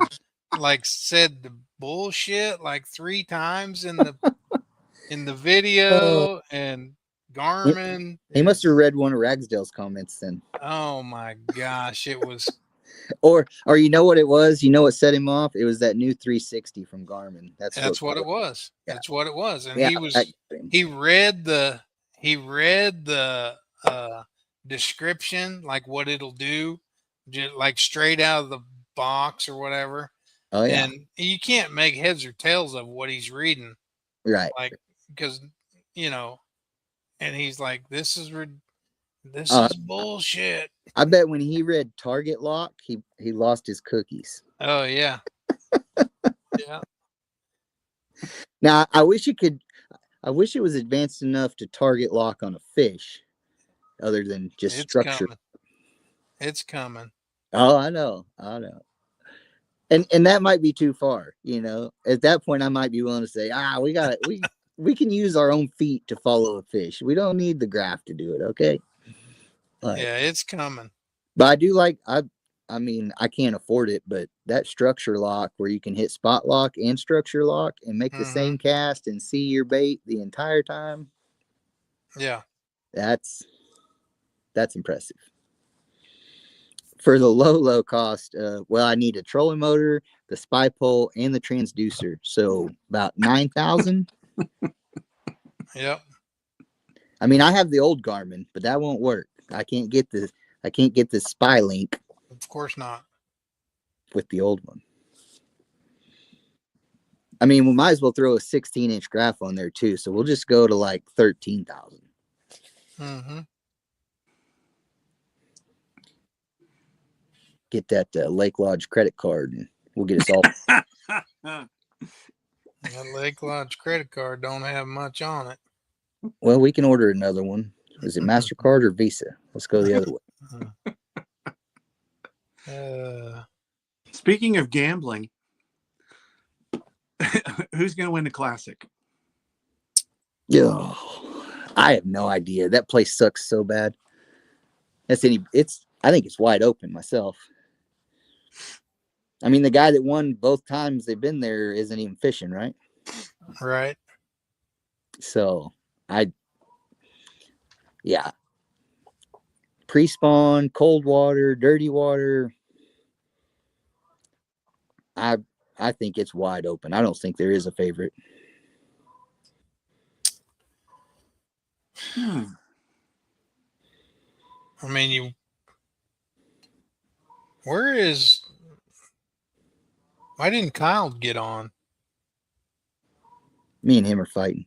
the bullshit like 3 times in the video, and Garmin. He must have read one of Ragsdale's comments then. Oh my gosh, it was. or you know what it was? You know what set him off? It was that new 360 from Garmin. That's what it was. Yeah. That's what it was. And yeah, he read the description, like what it'll do, just like straight out of the box or whatever. Oh yeah. And you can't make heads or tails of what he's reading. Right. Like, because, and he's like, this is bullshit. I bet when he read target lock, he lost his cookies. Oh yeah. Yeah. Now I wish it was advanced enough to target lock on a fish other than just structure. It's coming. Oh, I know. And that might be too far, At that point I might be willing to say, we can use our own feet to follow a fish. We don't need the graph to do it, okay? Yeah, it's coming. But I do like, I mean, I can't afford it, but that structure lock where you can hit spot lock and structure lock and make the same cast and see your bait the entire time. Yeah. That's impressive. For the low cost, I need a trolling motor, the spy pole, and the transducer. So about $9,000. Yep. I mean, I have the old Garmin, but that won't work. I can't get the spy link. Of course not. With the old one. I mean, we might as well throw a 16-inch graph on there too. So we'll just go to like 13,000. Mm-hmm. get that Lake Lodge credit card, and we'll get us all. That Lake Lodge credit card don't have much on it. Well, we can order another one. Is it MasterCard or Visa? Let's go the other way. Speaking of gambling, who's going to win the Classic? Yeah, I have no idea. That place sucks so bad. I think it's wide open myself. I mean, the guy that won both times they've been there isn't even fishing, right? Right. So pre-spawn, cold water, dirty water. I think it's wide open. I don't think there is a favorite. I mean, why didn't Kyle get on? Me and him are fighting.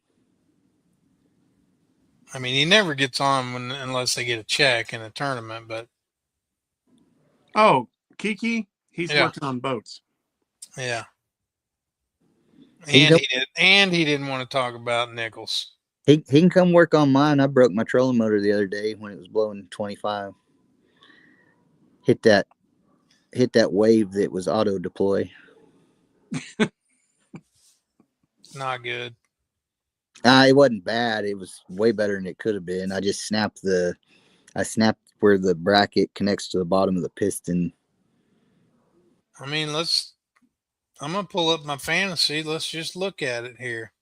I mean, he never gets on unless they get a check in a tournament, but. Oh, Kiki, he's working on boats. Yeah. And he didn't want to talk about Nichols. He can come work on mine. I broke my trolling motor the other day when it was blowing 25. Hit that wave that was auto deploy. Not good. It wasn't bad. It was way better than it could have been. I just snapped where the bracket connects to the bottom of the piston. I mean, I'm going to pull up my fantasy. Let's just look at it here.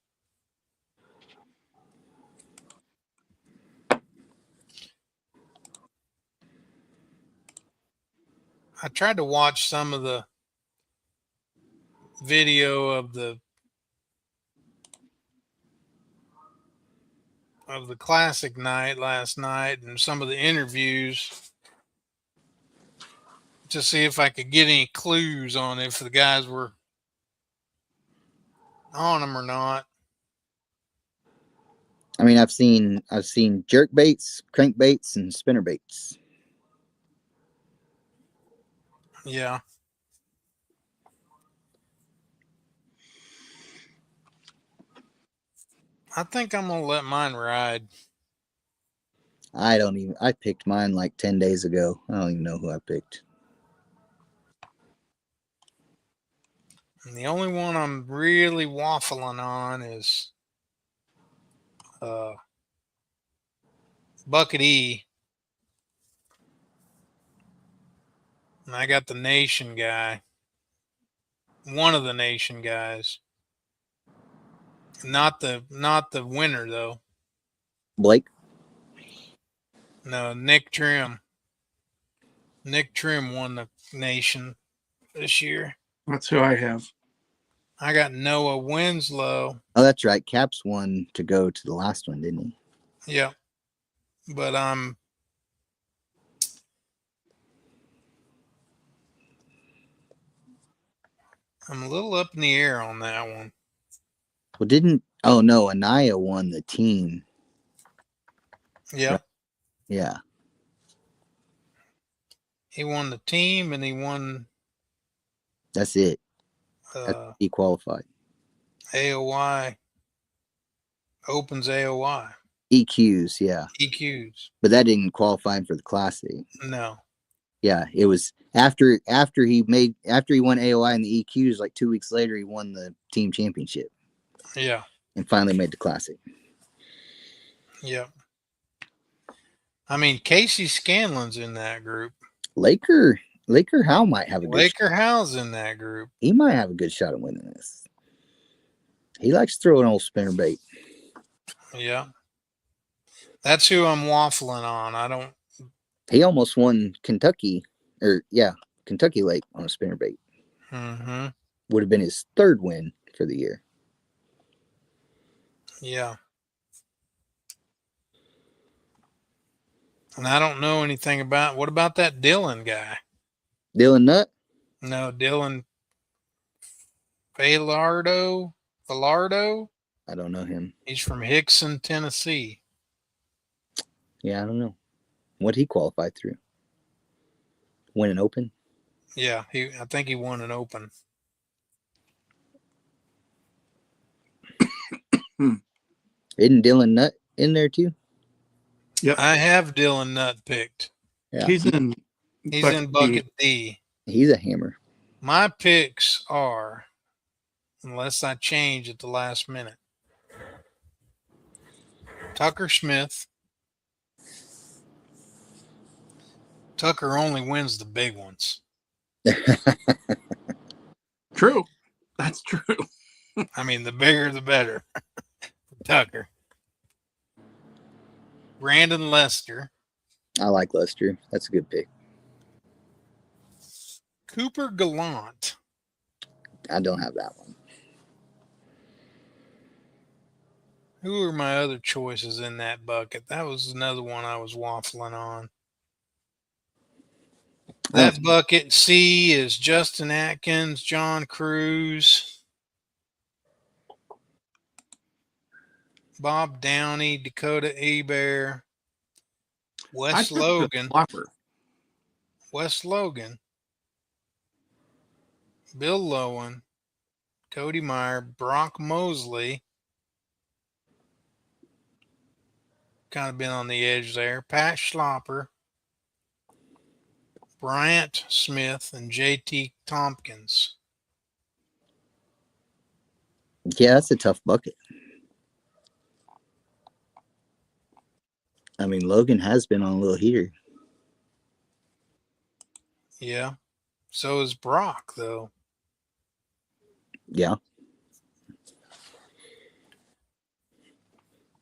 I tried to watch some of the video of the Classic night last night and some of the interviews to see if I could get any clues on if the guys were on them or not. I mean, I've seen jerk baits, crank baits, and spinner baits. Yeah. I think I'm going to let mine ride. I picked mine like 10 days ago. I don't even know who I picked. And the only one I'm really waffling on is Bucket E. And I got the Nation guy. One of the Nation guys. Not the winner though. Blake? No, Nick Trim. Nick Trim won the Nation this year. That's who I have. I got Noah Winslow. Oh, that's right. Caps won to go to the last one, didn't he? Yeah. But I'm a little up in the air on that one. Well, Anaya won the team. Yeah. Right. Yeah. He won the team and he won. That's it. He qualified. AOY. Opens AOY. EQs, yeah. EQs. But that didn't qualify him for the Classic. No. Yeah, it was after he won AOI and the EQs, like 2 weeks later, he won the team championship. Yeah. And finally made the Classic. Yeah. I mean, Casey Scanlon's in that group. Laker Howe might have a good Laker Howe's in that group. He might have a good shot at winning this. He likes to throw an old spinner bait. Yeah. That's who I'm waffling on. He almost won Kentucky Lake on a spinner bait. Mm-hmm. Would have been his third win for the year. Yeah. And I don't know anything about, what about that Dylan guy? Dylan Nutt? No, Dylan Falardo. I don't know him. He's from Hickson, Tennessee. Yeah, I don't know. What he qualified through? Win an Open? Yeah, I think he won an open. Isn't Dylan Nutt in there too? Yep. I have Dylan Nutt picked. Yeah, He's in. He's in bucket D. he's a hammer. My picks are, unless I change at the last minute, Tucker Smith. Tucker only wins the big ones. True. That's true. I mean, the bigger the better. Tucker. Brandon Lester. I like Lester. That's a good pick. Cooper Gallant. I don't have that one. Who are my other choices in that bucket? That was another one I was waffling on. That bucket C is Justin Atkins, John Cruz, Bob Downey, Dakota Hebert, Wes Logan, Bill Lowen, Cody Meyer, Brock Mosley. Kind of been on the edge there. Pat Schlopper, Bryant Smith, and JT Tompkins. Yeah, that's a tough bucket. I mean, Logan has been on a little heater. Yeah. So is Brock, though. Yeah.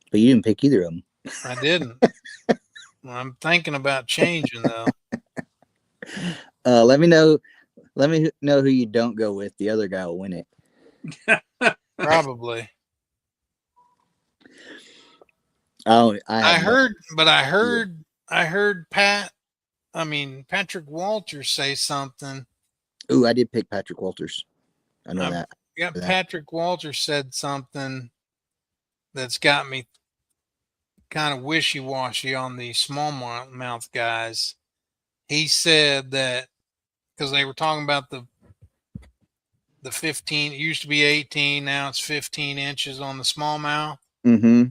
But you didn't pick either of them. I didn't. I'm thinking about changing, though. Let me know who you don't go with. The other guy will win it. Probably. Oh, I heard Patrick Walters say something. Ooh, I did pick Patrick Walters. I know that. Yeah, Patrick Walters said something that's got me kind of wishy-washy on the smallmouth guys. He said that because they were talking about the 15, it used to be 18, now it's 15 inches on the smallmouth. Mm-hmm.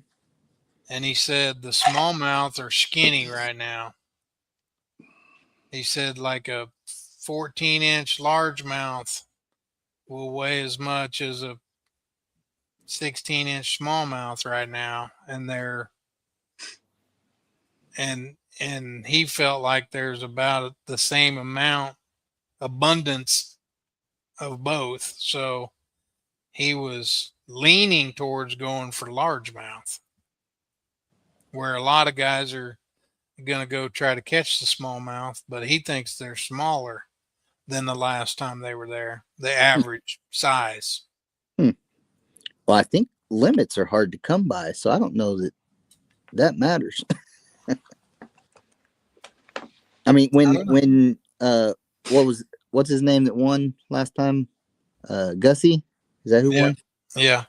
And he said the smallmouth are skinny right now. He said like a 14-inch largemouth will weigh as much as a 16-inch smallmouth right now, and he felt like there's about the same abundance of both. So he was leaning towards going for largemouth, where a lot of guys are going to go try to catch the smallmouth, but he thinks they're smaller than the last time they were there, the average size. Well, I think limits are hard to come by, so I don't know that matters. I mean, when what's his name that won last time? Gussie? Is that who won? Yeah.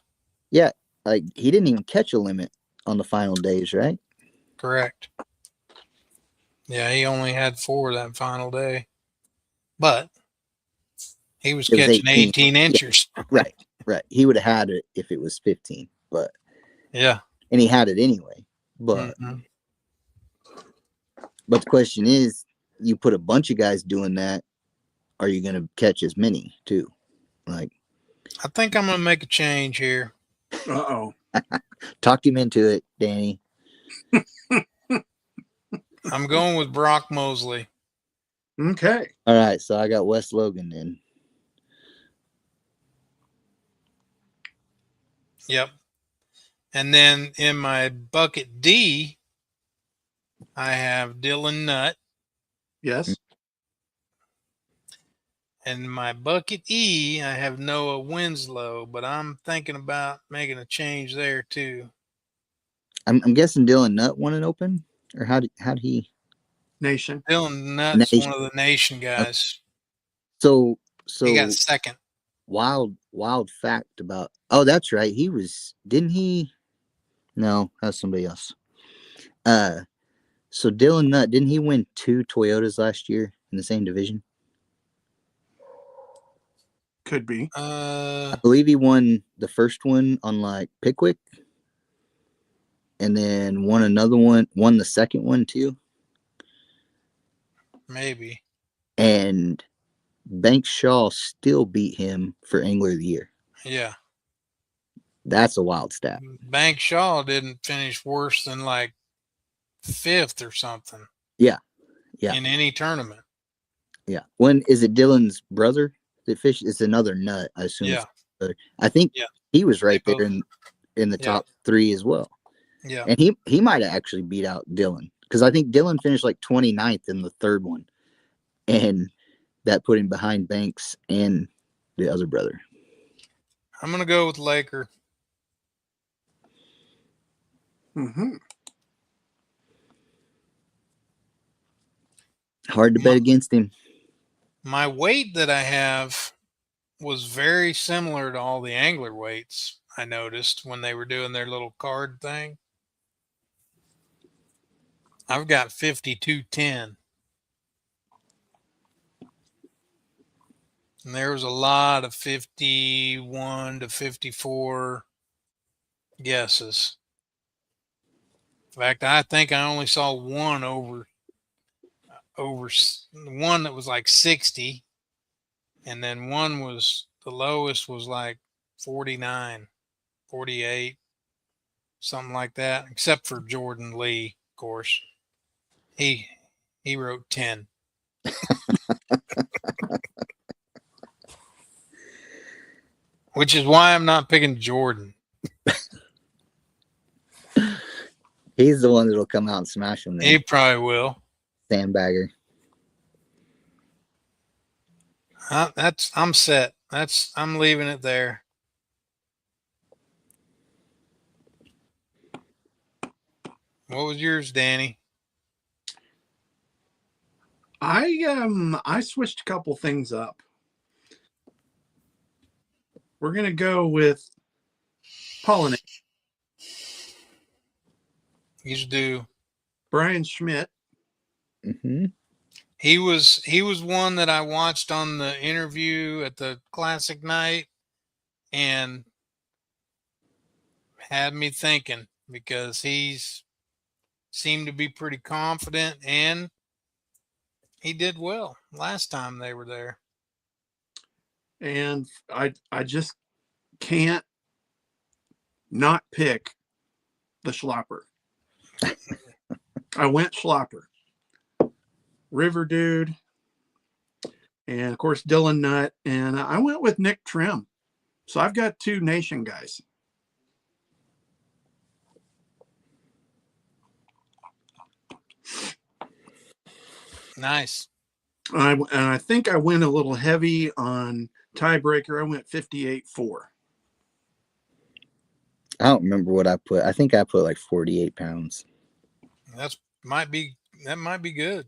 Yeah. Like he didn't even catch a limit on the final days, right? Correct. Yeah, he only had 4 that final day. But he was catching 18 inches. Yeah. Right. He would have had it if it was 15, but yeah. And he had it anyway. But But the question is, you put a bunch of guys doing that, are you going to catch as many too? Like, I think I'm going to make a change here. Uh-oh. Talked him into it, Danny. I'm going with Brock Mosley. Okay. All right, so I got Wes Logan then. Yep. And then in my bucket D, I have Dylan Nutt. Yes. And my bucket E, I have Noah Winslow, but I'm thinking about making a change there too. I'm guessing Dylan Nutt won an open, or how did he? Nation. Dylan Nutt's one of the Nation guys. So he got second. Wild fact about. Oh, that's right. Didn't he? No, that's somebody else. So Dylan Nutt, didn't he win 2 Toyotas last year in the same division? Could be. I believe he won the first one on like Pickwick, and then won another one. Won the second one too. Maybe. And Banks Shaw still beat him for Angler of the Year. Yeah. That's a wild stat. Bank Shaw didn't finish worse than like 5th or something. Yeah. Yeah. In any tournament. Yeah. When is it Dylan's brother that fished? It's another nut, I assume. Yeah. I think he was right They there both- in the top 3 as well. Yeah. And he might have actually beat out Dylan, because I think Dylan finished like 29th in the third one. And that put him behind Banks and the other brother. I'm going to go with Laker. Mm-hmm. Hard to bet against him. My weight that I have was very similar to all the angler weights I noticed when they were doing their little card thing. I've got 52.10. And there was a lot of 51 to 54 guesses. In fact, I think I only saw one over one that was like 60, and then one was the lowest was like 49, 48, something like that, except for Jordan Lee, of course. He wrote 10. Which is why I'm not picking Jordan. He's the one that'll come out and smash him. He probably will. Sandbagger. I'm set. I'm leaving it there. What was yours, Danny? I switched a couple things up. We're gonna go with pollinate. You should do. Brian Schmidt. Mm-hmm. He was one that I watched on the interview at the classic night and had me thinking, because he's seemed to be pretty confident and he did well last time they were there. And I just can't not pick the Schlopper. I went Schlopper. River Dude, and of course Dylan Nutt, and I went with Nick Trim. So I've got 2 nation guys. Nice. And I think I went a little heavy on tiebreaker. I went 58-4. I don't remember what I put. I think I put like 48 pounds. That might be good.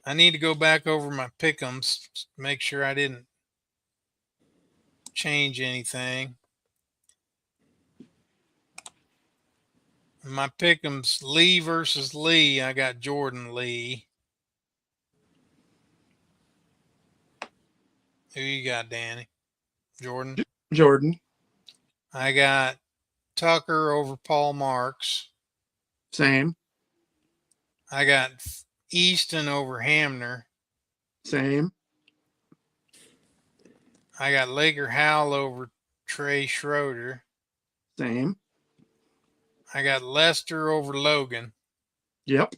I need to go back over my pick'ems, make sure I didn't change anything. My pick'ems, Lee versus Lee, I got Jordan Lee. Who you got, Danny? Jordan? Jordan. I got Tucker over Paul Marks. Same. I got Easton over Hamner. Same. I got Laker Howell over Trey Schroeder. Same. I got Lester over Logan. Yep.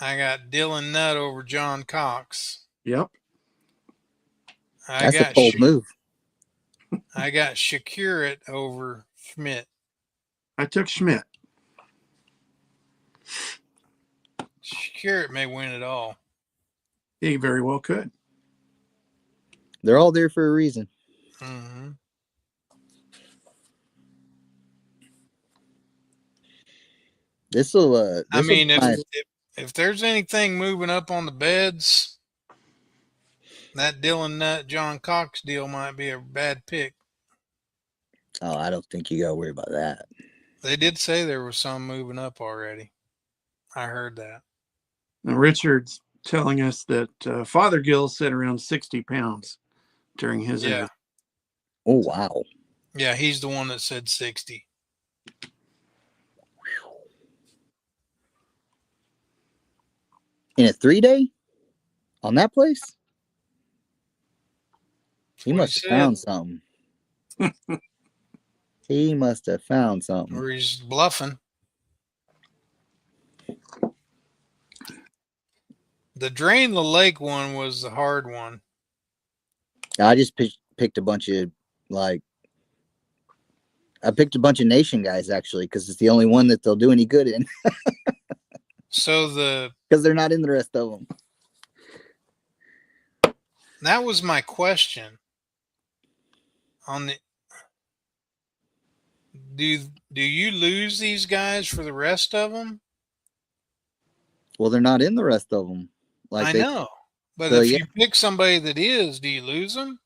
I got Dylan Nutt over John Cox. Yep. That's a bold move. I got Shakurit over Schmidt. I took Schmidt. Shakurit may win it all. He very well could. They're all there for a reason. Mm-hmm. I mean, if there's anything moving up on the beds, that Dylan Nutt, John Cox deal might be a bad pick. Oh, I don't think you got to worry about that. They did say there was some moving up already. I heard that. Now, Richard's telling us that Father Gill said around 60 pounds during his Yeah. interview. Oh, wow. Yeah, he's the one that said 60. In a 3-day on that place? He What must he have found said. something. He must have found something. Or he's bluffing. The Drain the Lake one was the hard one. I just picked a bunch of I picked a bunch of nation guys actually because it's the only one that they'll do any good in. So because they're not in the rest of them. That was my question. On the do you lose these guys for the rest of them? Well, they're not in the rest of them. I know, but so, if you pick somebody that is, do you lose them?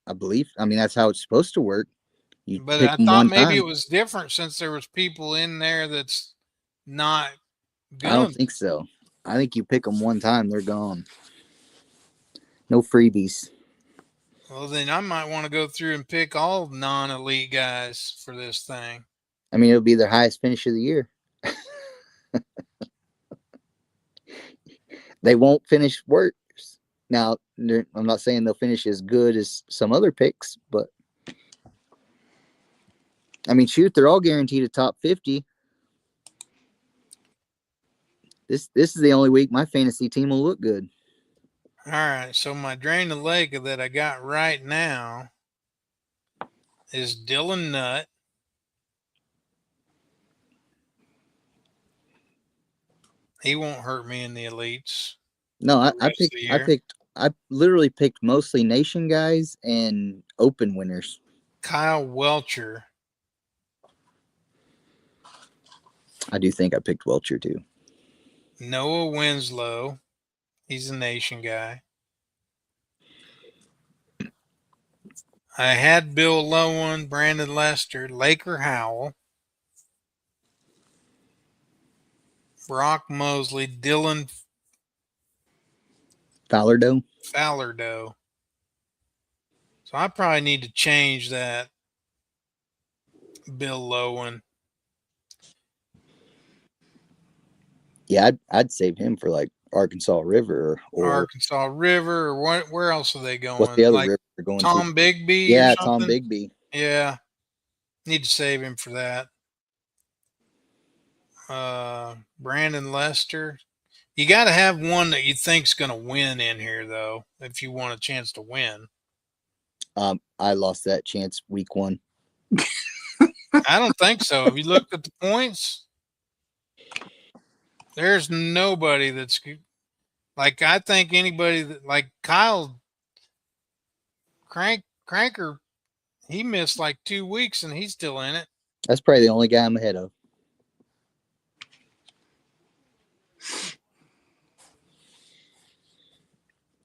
I believe. I mean, that's how it's supposed to work. You But pick I them thought one maybe time. it was different since there was people in there that's not good. I don't think so. I think you pick them one time, they're gone. No freebies. Well, then I might want to go through and pick all non-elite guys for this thing. I mean, it'll be their highest finish of the year. They won't finish worse. Now, I'm not saying they'll finish as good as some other picks, but I mean, shoot, they're all guaranteed a top 50. This is the only week my fantasy team will look good. All right, so my Drain the Lake that I got right now is Dylan Nutt. He won't hurt me in the elites. No, I literally picked mostly nation guys and open winners. Kyle Welcher. I do think I picked Welcher too. Noah Winslow. He's a nation guy. I had Bill Lowen, Brandon Lester, Laker Howell, Brock Mosley, Dylan Fallardo. So I probably need to change that Bill Lowen. Yeah, I'd save him for like Arkansas River or where else are they going? What's the other river they're going Tom to? Bigby? Yeah, or something? Tom Bigby. Yeah. Need to save him for that. Brandon Lester. You got to have one that you think's going to win in here, though, if you want a chance to win. I lost that chance week 1. I don't think so. Have you looked at the points? There's nobody that's like, I think anybody that like Kyle Cranker, he missed like 2 weeks and he's still in it. That's probably the only guy I'm ahead of.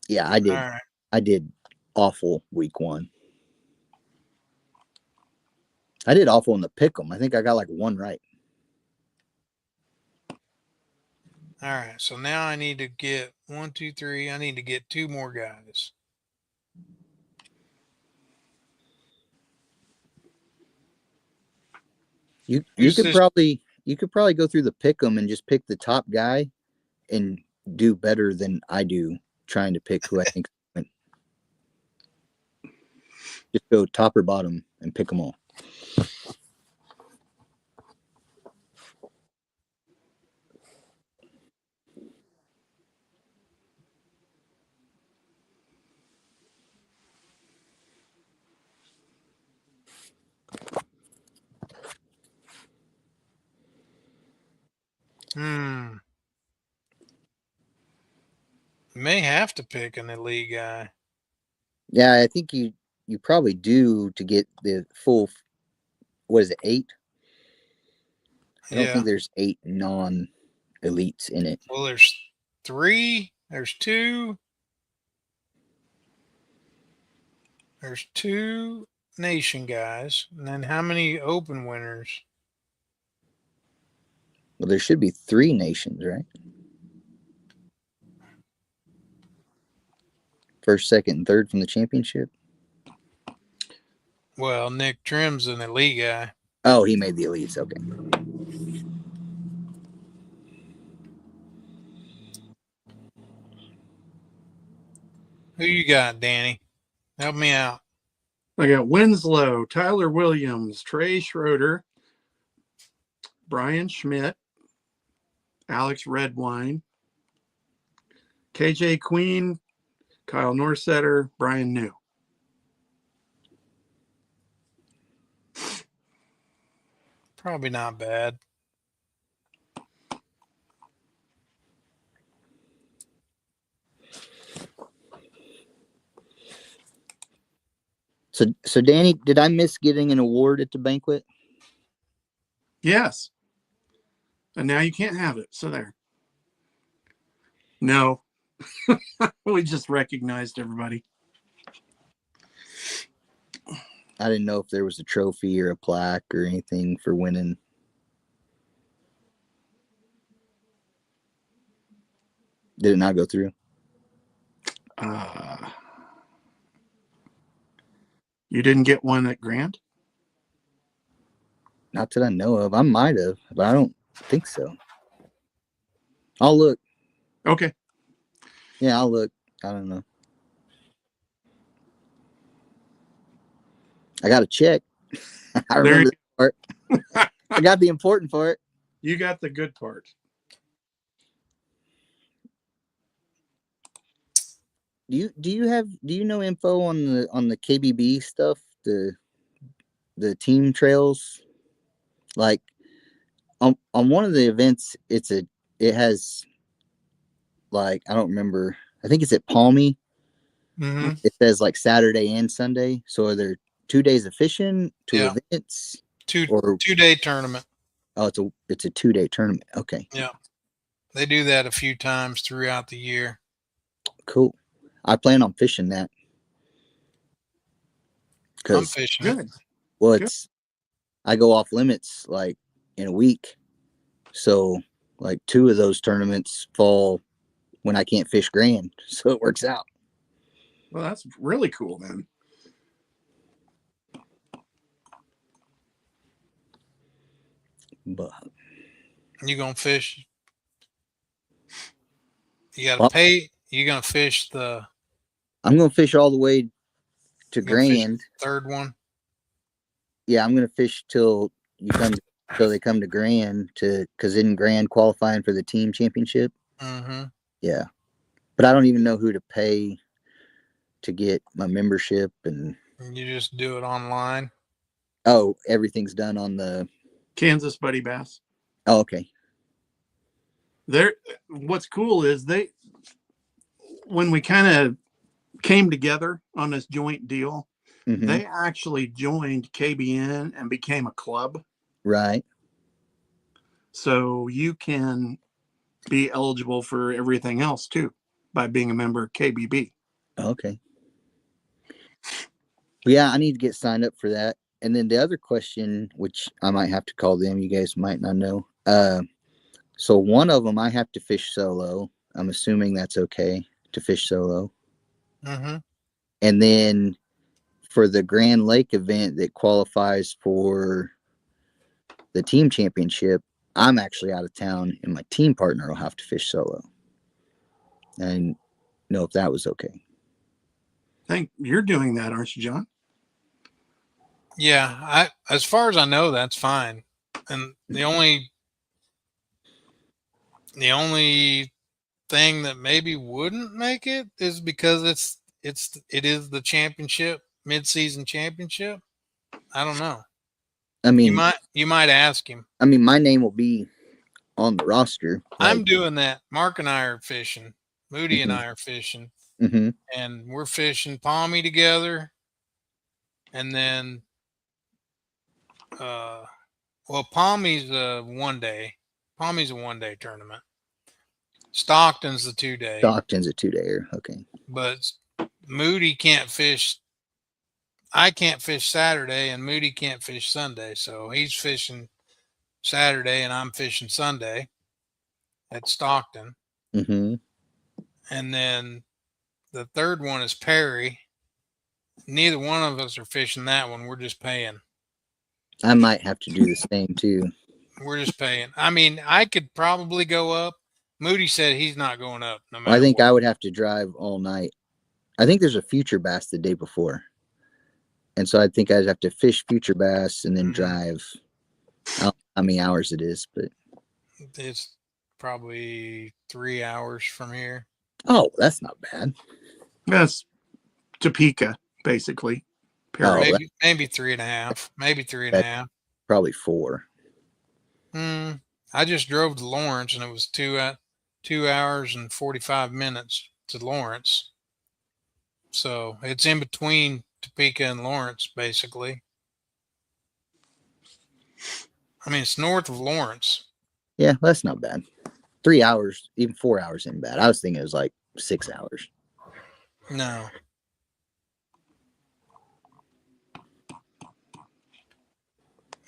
Yeah, I did. All right. I did awful week 1. I did awful in the pick'em. I think I got like 1 right. All right. So now I need to get 1, 2, 3. I need to get 2 more guys. You could probably go through the pick'em and just pick the top guy and do better than I do trying to pick who I think. Just go top or bottom and pick them all. May have to pick an elite guy. Yeah, I think you probably do to get the full. What is it, 8? I don't think there's 8 non-elites in it. Well, there's 3. There's 2. There's 2 nation guys. And then how many open winners? Well, there should be 3 nations, right? First, second, and third from the championship. Well, Nick Trim's an elite guy. Oh, he made the elites. Okay. Who you got, Danny? Help me out. I got Winslow, Tyler Williams, Trey Schroeder, Brian Schmidt, Alex Redwine, KJ Queen, Kyle Norsetter, Brian New. Probably not bad. So Danny, did I miss getting an award at the banquet? Yes. And now you can't have it. So there. No. We just recognized everybody. I didn't know if there was a trophy or a plaque or anything for winning. Did it not go through? You didn't get one at Grant? Not that I know of. I might have, but I don't think so. I'll look. Okay. Yeah, I'll look. I don't know. I got a check. I remember that part. I got the important part. You got the good part. Do you know info on the KBB stuff, the team trails? Like on one of the events, it has, like, I don't remember. I think it's at Palmy. Mm-hmm. It says like Saturday and Sunday. So are there 2 days of fishing, two events, or 2-day tournament? Oh, it's a 2-day tournament. Okay. Yeah, they do that a few times throughout the year. Cool. I plan on fishing that. I'm fishing. Good. Well, I go off limits like in a week. So like 2 of those tournaments fall when I can't fish Grand. So it works out. Well, that's really cool then. But you gonna fish? You gotta pay. You gonna fish the? I'm gonna fish all the way to Grand. Third one. Yeah, I'm gonna fish till they come to Grand because in Grand qualifying for the team championship. Mm-hmm. Yeah, but I don't even know who to pay to get my membership, and you just do it online. Oh, everything's done on the Kansas Buddy Bass. Oh, okay. What's cool is when we kind of came together on this joint deal, mm-hmm. They actually joined KBN and became a club. Right. So you can be eligible for everything else too by being a member of KBB. Okay. Yeah, I need to get signed up for that. And then the other question, which I might have to call them, you guys might not know. So one of them I have to fish solo. I'm assuming that's okay to fish solo. Mm-hmm. And then for the Grand Lake event that qualifies for the team championship, I'm actually out of town and my team partner will have to fish solo. And know if that was okay. I think you're doing that, aren't you, John? Yeah, as far as I know, that's fine. And the only thing that maybe wouldn't make it is because it is the championship, mid-season championship. I don't know. I mean, you might ask him. I mean, my name will be on the roster. I'm doing that. Mark and I are fishing. Moody mm-hmm. and I are fishing. Mm-hmm. And we're fishing Palmy together. And then, Palmy's a 1-day. Palmy's a 1-day tournament. Stockton's the 2-day. Stockton's a 2-dayer. Okay. But Moody can't fish. I can't fish Saturday, and Moody can't fish Sunday. So he's fishing Saturday, and I'm fishing Sunday at Stockton. Mm-hmm. And then The third one is Perry. Neither one of us are fishing that one. We're just paying. I might have to do the same too. We're just paying. I mean, I could probably go up. Moody said he's not going up. No matter I think what. I would have to drive all night. I think there's a future bass the day before. And so I think I'd have to fish future bass and then drive. I don't know how many hours it is, but It's probably 3 hours from here. oh, that's not bad. That's Topeka, basically. Oh, Period. Maybe 3.5. Maybe 3.5. Probably 4. I just drove to Lawrence and it was 2 hours and 45 minutes to Lawrence. So it's in between Topeka and Lawrence, basically. I mean, it's north of Lawrence. Yeah, that's not bad. 3 hours, even 4 hours isn't bad. I was thinking it was like 6 hours. No.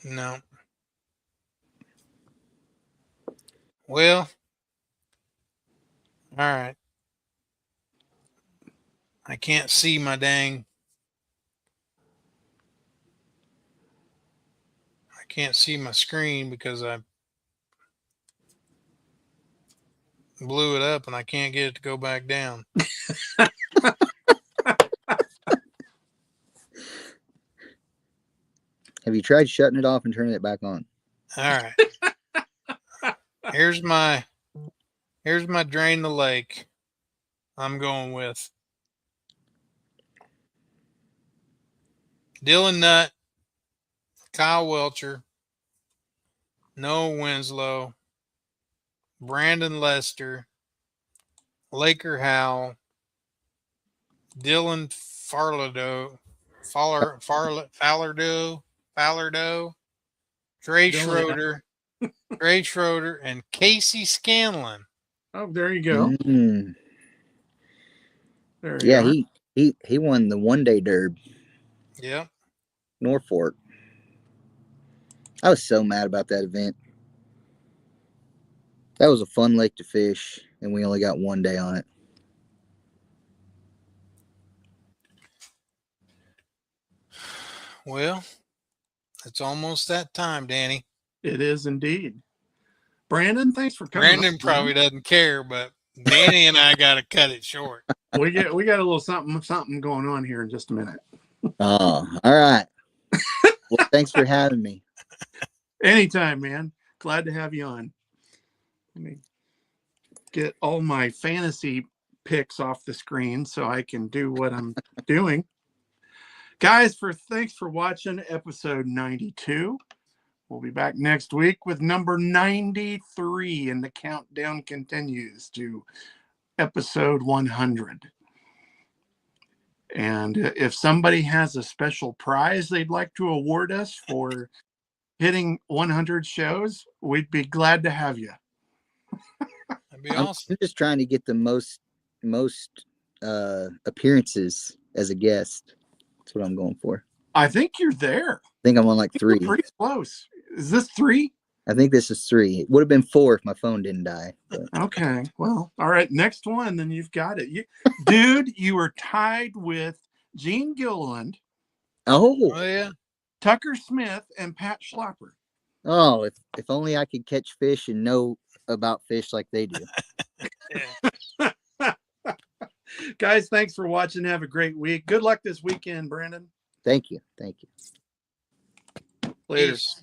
No. Well, all right. I can't see my dang. I can't see my screen because I blew it up and I can't get it to go back down. Have you tried shutting it off and turning it back on? All right. Here's my drain the lake. I'm going with Dylan Nutt, Kyle Welcher, Noah Winslow, Brandon Lester, Laker Howell, Dylan Fallardo, Trey Schroeder, and Casey Scanlon. Oh, there you go. Mm. There you Yeah, are. he won the one-day derb, Yep. Norfolk. I was so mad about that event. That was a fun lake to fish, and we only got 1 day on it. Well, it's almost that time, Danny. It is indeed. Brandon, thanks for coming. Brandon probably doesn't care, but Danny and I got to cut it short. We got a little something going on here in just a minute. Oh, all right. Well, thanks for having me. Anytime, man. Glad to have you on. Let me get all my fantasy picks off the screen so I can do what I'm doing. Guys, thanks for watching episode 92. We'll be back next week with number 93, and the countdown continues to episode 100. And if somebody has a special prize they'd like to award us for hitting 100 shows, we'd be glad to have you. That'd be awesome. I'm just trying to get the most appearances as a guest. That's what I'm going for. I think you're there. I think I'm on like 3. You're pretty close. Is this 3? I think this is 3. It would have been 4 if my phone didn't die. But. Okay. Well, all right. Next one, then you've got it. Dude, you were tied with Gene Gilliland. Oh yeah. Tucker Smith and Pat Schlapper. Oh, if only I could catch fish and know about fish like they do. Guys, thanks for watching. Have a great week. Good luck this weekend, Brandon. Thank you. Later. Peace.